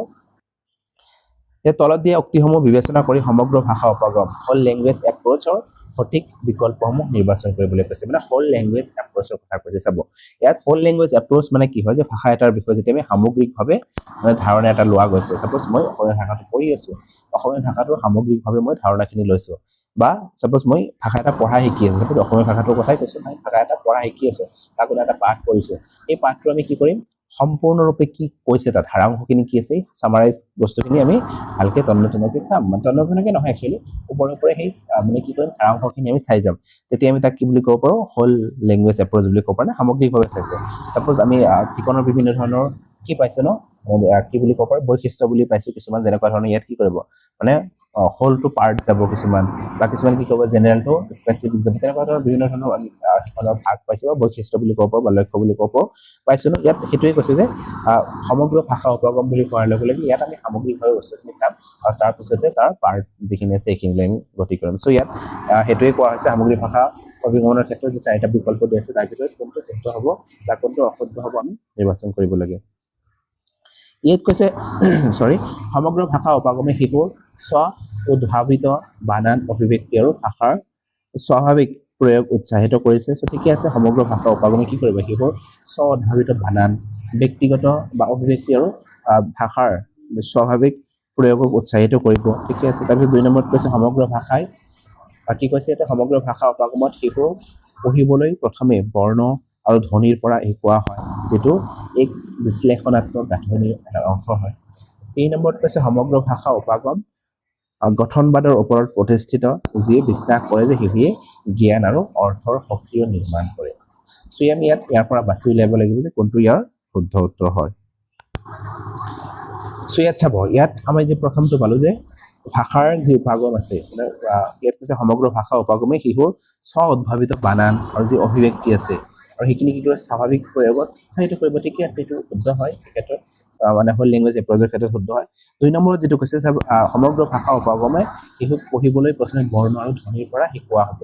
এই তলত দিয়া উক্তিসমূহ বিবেচনা কৰি সমগ্ৰ ভাষা উপাগম হোল ল্যাঙ্গুৱেজ এপ্ৰোচৰ সঠিক বিকল্পসমূহ নিৰ্বাচন কৰিবলৈ কৈছে মানে হোল ল্যাঙ্গুৱেজ এপ্ৰোচৰ কথা কৈছে চাব ইয়াত হোল ল্যাঙ্গুৱেজ এপ্ৰোচ মানে কি হয় যে ভাষা এটাৰ বিষয়ে যেতিয়া আমি সামগ্ৰিকভাৱে মানে ধাৰণা এটা লোৱা গৈছে সাপোজ মই অসমীয়া ভাষাটো পঢ়ি আছো অসমীয়া ভাষাটোৰ সামগ্ৰিকভাৱে মই ধাৰণাখিনি লৈছো বা সাপোজ মই ভাষা এটা পঢ়া শিকি আছো সাপোজ অসমীয়া ভাষাটোৰ কথাই কৈছো মই ভাষা এটা পঢ়া শিকি আছো বা কোনো এটা পাঠ কৰিছো এই পাঠটো আমি কি কৰিম সম্পূৰ্ণৰূপে কি কৈছে তাত সাৰাংশখিনি কি আছে সামাৰাইজ বস্তুখিনি আমি ভালকে তন্নতনকে চাম মানে তন্নতনকে নহয় একচুয়ালি ওপৰে সেই মানে কি কৰিম সাৰাংশখিনি আমি চাই যাম তেতিয়া আমি তাক কি বুলি ক'ব পাৰো হোল ল্যাঙ্গুৱেজ এপ্ৰোচ বুলি ক'ব পাৰো সামগ্ৰিকভাৱে চাইছে সাপোজ আমি ঠিকনৰ বিভিন্ন ধৰণৰ কি পাইছো ন কি বুলি ক'ব পাৰো বৈশিষ্ট্য বুলি পাইছো কিছুমান যেনেকুৱা ধৰণৰ ইয়াত কি কৰিব মানে হোল টু পাৰ্ট যাব কিছুমান বা কিছুমান কি ক'ব জেনেৰেল টু স্পেসিফিক যাব তেনেকুৱা ধৰণৰ বিভিন্ন ধৰণৰ ঠিকনৰ ভাগ পাইছো বা বৈশিষ্ট্য বুলি ক'ব পাৰো বা লক্ষ্য বুলি ক'ব পাৰো পাইছো ন ইয়াত সেইটোৱে কৈছে যে সমগ্ৰ ভাষা উপাগম বুলি কোৱাৰ লগে লগে ইয়াত আমি সামগ্ৰিকভাৱে বস্তুখিনি চাম আৰু তাৰ পিছতে তাৰ পাৰ্ট যিখিনি আছে সেইখিনিলৈ আমি গতি কৰিম সো ইয়াত সেইটোৱে কোৱা হৈছে সামগ্ৰিক ভাষা অভিগমনৰ ক্ষেত্ৰত যে চাৰিটা বিকল্প দি আছে তাৰ ভিতৰত কোনটো শুদ্ধ হ'ব বা কোনটো অশুদ্ধ হ'ব আমি নিৰ্বাচন কৰিব লাগে ইয়াত কৈছে সমগ্ৰ ভাষা উপাগমে শিশুৰ স্ব উদ্ভাৱিত বানান অভিব্যক্তি আৰু ভাষাৰ স্বাভাৱিক প্ৰয়োগ উৎসাহিত কৰিছে সো ঠিকে আছে সমগ্ৰ ভাষা উপাগমে কি কৰিব শিশুৰ স্ব উদ্ভাৱিত বানান ব্যক্তিগত বা অভিব্যক্তি আৰু ভাষাৰ স্বাভাৱিক প্ৰয়োগক উৎসাহিত কৰিব ঠিকে আছে তাৰপিছত 2 নম্বৰত কৈছে সমগ্ৰ ভাষাই কি কৈছে এটা সমগ্ৰ ভাষা উপাগমত শিশু পঢ়িবলৈ প্ৰথমে বৰ্ণ আৰু ধ্বনিৰ পৰা শিকোৱা হয় যেটো এক বিশ্লেষণাত্মক গাঁথনিৰ এটা অংশ হয় 3 নম্বৰত কৈছে সমগ্ৰ ভাষা উপাগম গঠনবাদৰ ওপৰত প্ৰতিষ্ঠিত যি বিশ্বাস কৰে যে শিশুৱে জ্ঞান আৰু অৰ্থৰ সক্ৰিয় নিৰ্মাণ কৰে সো আমি ইয়াৰ পৰা বাছি উলিয়াব লাগিব যে কোনটো ইয়াৰ শুদ্ধ উত্তৰ হয় সো ইয়াত চাব ইয়াত আমি যে প্ৰথমটো পালো যে ভাষাৰ যি উপাগম আছে মানে ইয়াত কৈছে সমগ্ৰ ভাষা উপাগমে শিশুৰ স্ব উদ্ভাৱিত বানান আৰু যি অভিব্যক্তি আছে আৰু সেইখিনি কি কৰে স্বাভাৱিক প্ৰয়োগত উৎসাহিত কৰিব ঠিকে আছে এইটো শুদ্ধ হয় এই ক্ষেত্ৰত মানে হোল লেংগুৱেজ এপ্ৰ'চৰ ক্ষেত্ৰত শুদ্ধ হয় 2 নম্বৰত যেটো কৈছে সমগ্ৰ ভাষা উপাগমে শিশুক পঢ়িবলৈ প্ৰথমে বৰ্ণ আৰু ধ্বনিৰ পৰা শিকোৱা হ'ব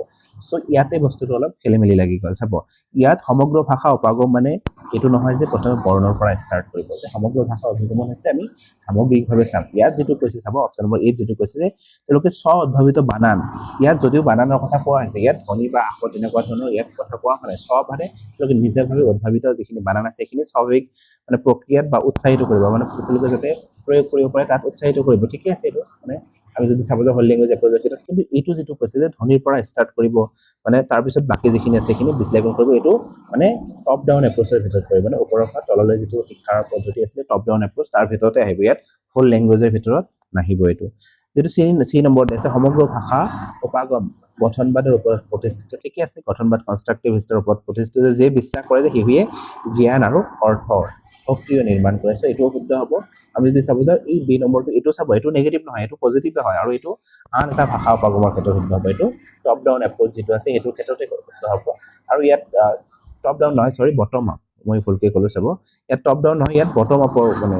সো ইয়াতে বস্তুটো অলপ খেলিমেলি লাগি গ'ল চাব ইয়াত সমগ্ৰ ভাষা উপাগম মানে এটো নহয় যে প্ৰথমে বৰ্ণৰ পৰা ষ্টাৰ্ট কৰিব যে সমগ্ৰ ভাষা অভিগমন হৈছে আমি সামগ্ৰিকভাৱে চাম ইয়াত যেটো কৈছে চাব অপচন নম্বৰ 8 যেটো কৈছে যে তেওঁলোকে স্ব উদ্ভাৱিত বানান ইয়াত যদিও বানানৰ কথা কোৱা হৈছে ইয়াত ধ্বনি বা আখৰ তেনেকুৱা ধৰণৰ ইয়াত কথা কোৱা হোৱা নাই স্ব মানে তেওঁলোকে নিজেভাৱে উদ্ভাৱিত যিখিনি বানান আছে সেইখিনি স্বাভাৱিক মানে প্ৰক্ৰিয়াত বা উৎসাহিত কৰিব মানে তেওঁলোকে যাতে প্ৰয়োগ কৰিব পাৰে তাত উৎসাহিত কৰিব ঠিকে আছে এইটো মানে আমি যদি চাব যে হোল লেংগুৱেজ এপ্ৰ'চৰ ক্ষেত্ৰত কিন্তু এইটো যেটো কৈছে যে ধ্বনিৰ পৰা ষ্টাৰ্ট কৰিব মানে তাৰ পিছত বাকি যিখিনি আছে সেইখিনি বিশ্লেষণ কৰিব এইটো মানে টপ ডাউন এপ্ৰ'চৰ ভিতৰত পৰিব মানে ওপৰৰ পৰা তললৈ যেটো শিক্ষাৰ পদ্ধতি আছে টপ ডাউন এপ্ৰ'চ তাৰ ভিতৰতে আহিব ইয়াত হোল লেংগুৱেজৰ ভিতৰত নাহিব এইটো যেটো সি নম্বৰত আছে সমগ্ৰ ভাষা উপাগম গঠনবাদৰ ওপৰত প্ৰতিষ্ঠিত ঠিকে আছে গঠনবাদ কনষ্ট্ৰাকটিভিষ্টৰ ওপৰত প্ৰতিষ্ঠিত যে বিশ্বাস কৰে যে শিশুৱে জ্ঞান আৰু অৰ্থ সক্ৰিয় নিৰ্মাণ কৰে সো এইটো শুদ্ধ হ'ব আমি যদি চাব যাও এই বি নম্বৰটো এইটো চাব এইটো নেগেটিভ নহয় এইটো পজিটিভ হয় আৰু এইটো আন এটা ভাষা উপাগমৰ ক্ষেত্ৰত শুদ্ধ হ'ব এইটো টপ ডাউন এপ্ৰ'চ যেটো আছে এইটো ক্ষেত্ৰতে শুদ্ধ হ'ব আৰু ইয়াত টপ ডাউন নহয় সৰি বটম আপ মই ভুলকৈ ক'লো চাব ইয়াত টপ ডাউন নহয় ইয়াত বটম আপৰ মানে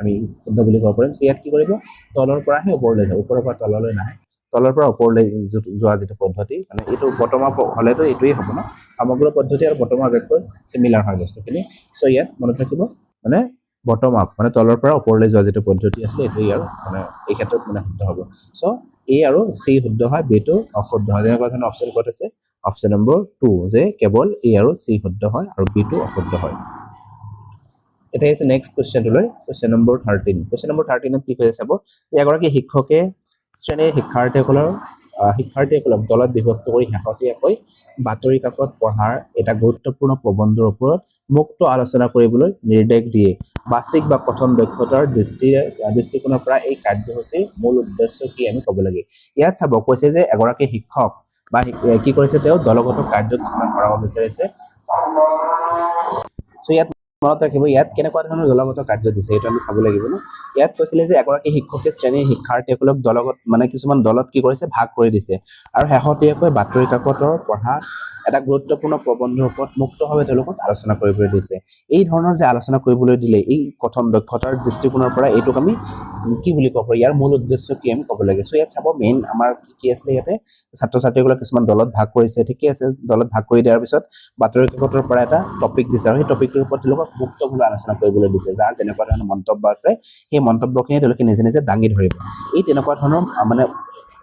আমি শুদ্ধ বুলি ক'ব পাৰিম ইয়াত কি কৰিব তলৰ পৰাহে ওপৰলৈ যাব ওপৰৰ পৰা তললৈ নাহে তলৰ পৰা ওপৰলৈ যোৱা যেটো পদ্ধতি মানে এইটো বটম আপ হলেতো এইটোই হ'ব ন সমগ্ৰ পদ্ধতি আৰু বটম আপ এপ্ৰ'চ সিমিলাৰ হয় বস্তুখিনি সো ইয়াত মনত ৰাখিব মানে বটম আপ মানে তলৰ পৰা ওপৰলৈ যোৱা যেটো পদ্ধতি আছে এইটোই আৰু মানে এই ক্ষেত্ৰত মানে শুদ্ধ হ'ব সো এ আৰু সি শুদ্ধ হয় বিটো অশুদ্ধ হয় যেনেকুৱা ধৰণৰ অপচন ক'ত আছে অপচন নম্বৰ 2 যে কেৱল এ আৰু সি শুদ্ধ হয় আৰু বিটো অশুদ্ধ হয় এটা আছে নেক্সট কোৱেশ্চনটো লৈ কোৱেশ্চন নম্বৰ 13 কোৱেশ্চন নম্বৰ 13 কি কৈছে চাব এগৰাকী শিক্ষকে শ্ৰেণীৰ শিক্ষাৰ্থীসকলক দলত বিভক্ত কৰি শেহতীয়াকৈ বাতৰি কাকত পঢ়াৰ এটা গুৰুত্বপূৰ্ণ প্ৰবন্ধৰ ওপৰত মুক্ত আলোচনা কৰিবলৈ নিৰ্দেশ দিয়ে বাচিক বা কথন দক্ষতাৰ দৃষ্টিকোণৰ পৰা এই কাৰ্যসূচীৰ মূল উদ্দেশ্য কি আমি ক'ব লাগে ইয়াত চাব কৈছে যে এগৰাকী শিক্ষক বা কি কৰিছে তেওঁ দলগত কাৰ্য কিছুমান কৰাব বিচাৰিছে সো ইয়াত মনত ৰাখিব ইয়াত কেনেকুৱা ধৰণৰ দলগত কাৰ্য দিছে এইটো আমি চাব লাগিব ন ইয়াত কৈছিলে যে এগৰাকী শিক্ষকে শ্ৰেণীৰ শিক্ষাৰ্থীসকলক দলগত মানে কিছুমান দলত কি কৰিছে ভাগ কৰি দিছে আৰু শেহতীয়াকৈ বাতৰি কাকতৰ পঢ়া এটা গুৰুত্বপূৰ্ণ প্ৰবন্ধৰ ওপৰত মুক্তভাৱে তেওঁলোকক আলোচনা কৰিবলৈ দিছে এই ধৰণৰ যে আলোচনা কৰিবলৈ দিলে এই কথন দক্ষতাৰ দৃষ্টিকোণৰ পৰা এইটোক আমি কি বুলি ক'ব ইয়াৰ মূল উদ্দেশ্য কি আমি ক'ব লাগে সো ইয়াত চাব মেইন আমাৰ কি আছে ইয়াতে ছাত্ৰ ছাত্ৰীসকলক কিছুমান দলত ভাগ কৰিছে ঠিকে আছে দলত ভাগ কৰি দিয়াৰ পিছত বাতৰি কাকতৰ পৰা এটা টপিক দিছে আৰু সেই টপিকটোৰ ওপৰত তেওঁলোকক মুক্তভাৱে আলোচনা কৰিবলৈ দিছে যাৰ যেনেকুৱা ধৰণৰ মন্তব্য আছে সেই মন্তব্যখিনি তেওঁলোকে নিজে নিজে দাঙি ধৰিব এই তেনেকুৱা ধৰণৰ মানে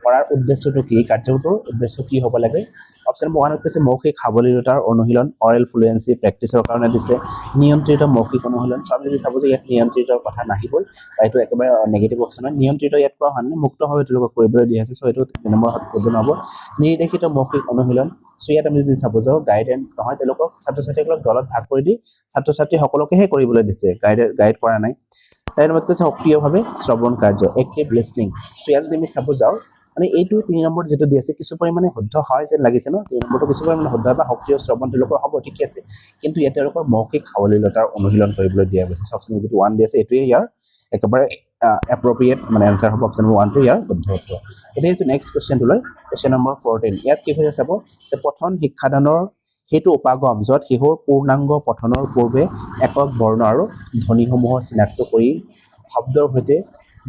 কৰাৰ উদ্দেশ্যটো কি কাৰ্যটোৰ উদ্দেশ্য কি হ'ব লাগে অপচন নম্বৰ 1 কৈছে মৌখিক সাৱলীলতাৰ অনুশীলন অৰেল ফ্লুয়েন্সি প্ৰেক্টিছৰ কাৰণে দিছে নিয়ন্ত্ৰিত মৌখিক অনুশীলন সব যদি চাব যে ইয়াত নিয়ন্ত্ৰিতৰ কথা নাহিবই এইটো একেবাৰে নেগেটিভ অপচন হয় নিয়ন্ত্ৰিত ইয়াত কোৱা হয় মুক্তভাৱে তেওঁলোকক কৰিবলৈ দিয়া হৈছে সো এইটো নম্বৰ শুদ্ধ নহ'ব নিৰ্দেশিত মৌখিক অনুশীলন সো ইয়াত আমি যদি চাব যাও গাইডেন নহয় তেওঁলোকক ছাত্ৰ ছাত্ৰীসকলক দলত ভাগ কৰি দি ছাত্ৰ ছাত্ৰী সকলোকেহে কৰিবলৈ দিছে গাইড কৰা নাই তাই নম্বৰত কৈছে সক্ৰিয়ভাৱে শ্ৰৱণ কাৰ্য এক্টিভ লিসনিং সো ইয়াত যদি আমি চাব যাও মানে এইটো 3 নম্বৰ যেটো দি আছে কিছু পৰিমাণে শুদ্ধ হয় যেন লাগিছে ন 3 নম্বৰটো কিছু পৰিমাণে শুদ্ধ বা সক্ৰিয় শ্ৰৱণ তেওঁলোকৰ হ'ব ঠিক আছে কিন্তু ইয়াতে তেওঁলোকৰ মৌখিক সাৱলীলতাৰ অনুশীলন কৰিবলৈ দিয়া গৈছে অপচন যেটো 1 দি আছে এইটোৱে ইয়াৰ একেবাৰে এপ্ৰপ্ৰিয়েট মানে আনসাৰ হ'ব অপচন নম্বৰ 1 টো ইয়াৰ শুদ্ধ উত্তৰ এটা আছে নেক্সট কোৱেশ্চনটো লৈ কোৱেশ্চন নম্বৰ 14 ইয়াত কি হৈছে চাব যে পঠন শিক্ষাদানৰ হেতু উপাগম যত শিশুৰ পূৰ্ণাংগ পঠনৰ পূৰ্বে একক বৰ্ণ আৰু ধ্বনিসমূহৰ চিনাক্ত কৰি শব্দৰ সৈতে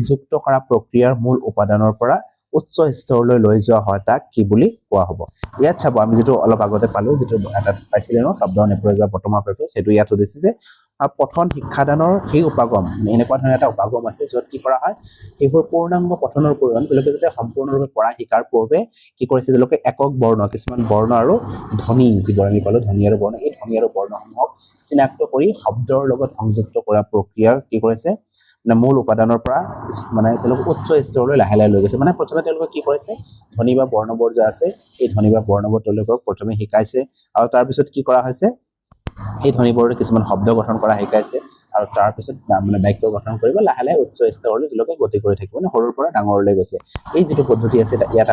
যুক্ত কৰা প্ৰক্ৰিয়াৰ মূল উপাদানৰ পৰা উচ্চ স্তৰলৈ লৈ যোৱা হয় তাক কি বুলি কোৱা হ'ব ইয়াত চাব আমি যেটো অলপ আগতে পালো যেটো এটা পাইছিলে ন টপ ডাউন এপ্ৰ'চ বা বটম আপ এপ্ৰ'চ সেটো ইয়াত দিছে যে পঠন শিক্ষাদানৰ সেই উপাগম এনেকুৱা ধৰণৰ এটা উপাগম আছে য'ত কি কৰা হয় সেইবোৰ পূৰ্ণাংগ পঠনৰ পূৰণ তেওঁলোকে যাতে সম্পূৰ্ণৰূপে পঢ়া শিকাৰ পূৰ্বে কি কৰিছে তেওঁলোকে একক বৰ্ণ কিছুমান বৰ্ণ আৰু ধ্বনি যিবোৰ আমি পালো ধ্বনি আৰু বৰ্ণ এই ধ্বনি আৰু বৰ্ণসমূহক চিনাক্ত কৰি শব্দৰ লগত সংযুক্ত কৰা প্ৰক্ৰিয়া কি কৰিছে মানে মূল উপাদানৰ পৰা মানে তেওঁলোক উচ্চ স্তৰলৈ লাহে লাহে লৈ গৈছে মানে প্ৰথমে তেওঁলোকে কি কৰিছে ধ্বনি বা বৰ্ণবোৰ যে আছে এই ধ্বনি বা বৰ্ণবোৰ তেওঁলোকক প্ৰথমে শিকাইছে আৰু তাৰ পিছত কি কৰা হৈছে এই ধ্বনিবোৰৰ কিছুমান শব্দ গঠন কৰা শিকাইছে আৰু তাৰ পিছত মানে বাক্য গঠন কৰিব লাহে লাহে উচ্চ স্তৰলৈ তেওঁলোকে গতি কৰি থাকিব মানে সৰুৰ পৰা ডাঙৰলৈ গৈছে এই যেটো পদ্ধতি আছে ইয়াত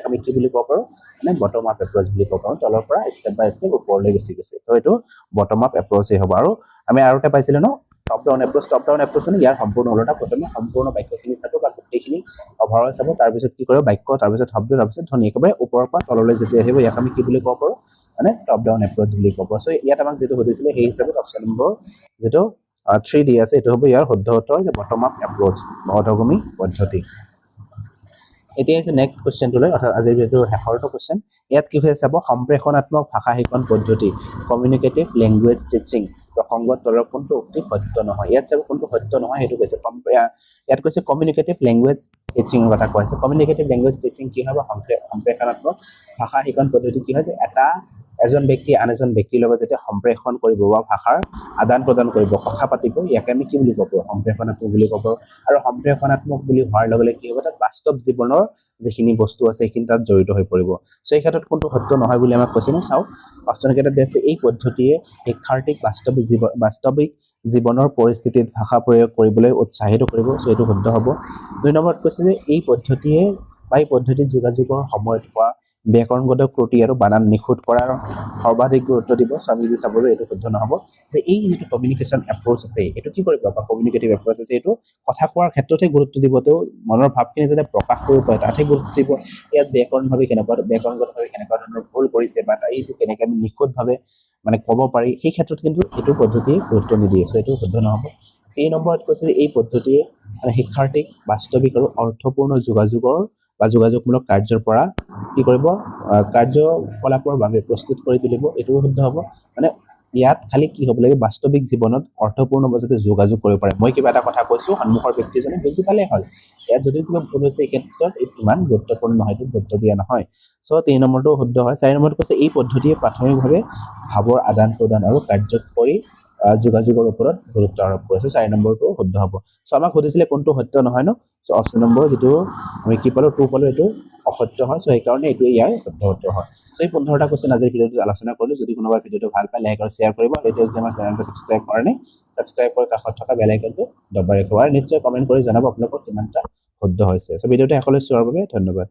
আমি কি বুলি ক'ব পাৰো মানে বটম আপ এপ্ৰ'চ বুলি ক'ব পাৰো তলৰ পৰা ষ্টেপ বাই ষ্টেপ ওপৰলৈ গুচি গৈছে তো এইটো বটম আপ এপ্ৰ'চে হ'ব আৰু আমি আৰু এটা পাইছিলো ন টপ ডাউন এপ্ৰোচ মানে ইয়াৰ সম্পূৰ্ণ ওলোটা প্ৰথমে সম্পূৰ্ণ বাক্যখিনি চাব বা গোটেইখিনি ওভাৰঅল চাব তাৰপিছত কি কৰিব বাক্য তাৰপিছত শব্দ তাৰপিছত ধ্বনি একেবাৰে ওপৰৰ পৰা তললৈ যেতিয়া আহিব ইয়াক আমি কি বুলি ক'ব পাৰোঁ মানে টপ ডাউন এপ্ৰোচ বুলি ক'ব পাৰোঁ। সো ইয়াত আমাক যেটো সুধিছিলে সেই হিচাপত অপচন নম্বৰ যেটো 3D আছে এটো হ'ব ইয়াৰ শুদ্ধ উত্তৰ যে বটম আপ এপ্ৰোচ অধগমী পদ্ধতি। এতিয়া আছে নেক্সট কোৱেশ্চনটোলৈ অৰ্থাৎ আজিৰ ভিডিঅ'ৰ শেষৰটো কোৱেশ্চন ইয়াত কি হৈছে চাব সম্প্ৰেষণাত্মক ভাষা শিক্ষণ পদ্ধতি কমিউনিকেটিভ লেংগুৱেজ টিচিং প্ৰসংগত তলৰ কোনটো উক্তি সত্য নহয় ইয়াত চাব কোনটো সত্য নহয় হেতু কৈছে ইয়াত কৈছে কমিউনিকেটিভ লেংগুৱেজ টিচিংৰ কথা কৈছে কমিউনিকেটিভ লেংগুৱেজ টিচিং কি হয় সম্প্ৰেষণাত্মক ভাষা শিক্ষণ পদ্ধতি কি হয় যে এজন ব্যক্তি আন এজন ব্যক্তিৰ লগত যেতিয়া সম্প্ৰেষণ কৰিব বা ভাষাৰ আদান প্ৰদান কৰিব কথা পাতিব ইয়াকে আমি কি বুলি ক'ব সম্প্ৰেষণাত্মক বুলি ক'ব আৰু সম্প্ৰেষণাত্মক বুলি হোৱাৰ লগে লগে কি হ'ব তাত বাস্তৱ জীৱনৰ যিখিনি বস্তু আছে সেইখিনি তাত জড়িত হৈ পৰিব। সো এই ক্ষেত্ৰত কোনটো সত্য নহয় বুলি আমাক কৈছে ন চাও অপচন কেইটা দিছে এই পদ্ধতিয়ে শিক্ষাৰ্থীক বাস্তৱিক জীৱনৰ পৰিস্থিতিত ভাষা প্ৰয়োগ কৰিবলৈ উৎসাহিত কৰিব সো এইটো শুদ্ধ হ'ব। 2 নম্বৰত কৈছে যে এই পদ্ধতিত যোগাযোগৰ সময়ত হোৱা ব্যাকৰণগত ত্ৰুটি আৰু বানান নিখুঁত কৰাৰ সৰ্বাধিক গুৰুত্ব দিব সো আমি যদি চাব যে এইটো শুদ্ধ নহ'ব যে এই যেটো কমিউনিকেশ্যন এপ্ৰোচ আছে এইটো কি কৰিব বা কমিউনিকেটিভ এপ্ৰোচ আছে এইটো কথা কোৱাৰ ক্ষেত্ৰতে গুৰুত্ব দিব তেওঁ মনৰ ভাৱখিনি যাতে প্ৰকাশ কৰিব পাৰে তাতে গুৰুত্ব দিব ইয়াত ব্যাকৰণভাৱে ব্যাকৰণগতভাৱে কেনেকুৱা ধৰণৰ ভুল কৰিছে বা এইটো কেনেকৈ আমি নিখুঁতভাৱে মানে ক'ব পাৰি সেই ক্ষেত্ৰত কিন্তু এইটো পদ্ধতিয়ে গুৰুত্ব নিদিয়ে সো এইটো শুদ্ধ নহ'ব। 3 নম্বৰত কৈছে যে এই পদ্ধতিয়ে মানে শিক্ষাৰ্থীক বাস্তৱিক আৰু অৰ্থপূৰ্ণ যোগাযোগমূলক কাৰ্যৰ পৰা কি কৰিব কাৰ্যকলাপৰ বাবে প্ৰস্তুত কৰি তুলিব এইটোও শুদ্ধ হ'ব মানে ইয়াত খালি কি হ'ব লাগে বাস্তৱিক জীৱনত অৰ্থপূৰ্ণ যাতে যোগাযোগ কৰিব পাৰে মই কিবা এটা কথা কৈছো সন্মুখৰ ব্যক্তিজনে বুজি পালে হ'ল ইয়াত যদি কিবা ভুল হৈছে এই ক্ষেত্ৰত এইটো ইমান গুৰুত্বপূৰ্ণ নহয় এইটো গুৰুত্ব দিয়া নহয় সো 3 নম্বৰটো শুদ্ধ হয়। 4 নম্বৰত কৈছে এই পদ্ধতিয়ে প্ৰাথমিকভাৱে ভাৱৰ আদান প্ৰদান আৰু কাৰ্যকৰী যোগাযোগৰ ওপৰত গুৰুত্ব আৰোপ কৰিছে 4 নম্বৰটো শুদ্ধ হ'ব। সো আমাক সুধিছিলে কোনটো সত্য নহয় ন সো অপচন নম্বৰ যেটো আমি কি পালো 2 পালো এইটো অসত্য হয় সো সেইকাৰণে এইটো ইয়াৰ শুদ্ধ উত্তৰ হয়। সো এই 15টা কোৱেশ্চন আজিৰ ভিডিঅ'টোত আলোচনা কৰিলো যদি কোনোবা ভিডিঅ'টো ভাল পায় লাইক আৰু শ্বেয়াৰ কৰিব আৰু এতিয়া যদি আমাৰ চেনেলটো সাবস্ক্ৰাইব কৰা নাই সাবস্ক্ৰাইব কৰি কাষত থকা বেল আইকনটো দবাই ৰাখিব আৰু নিশ্চয় কমেন্ট কৰি জনাব আপোনালোকৰ কিমানটা শুদ্ধ হৈছে। সো ভিডিঅ'টো শেষলৈ চোৱাৰ বাবে ধন্যবাদ।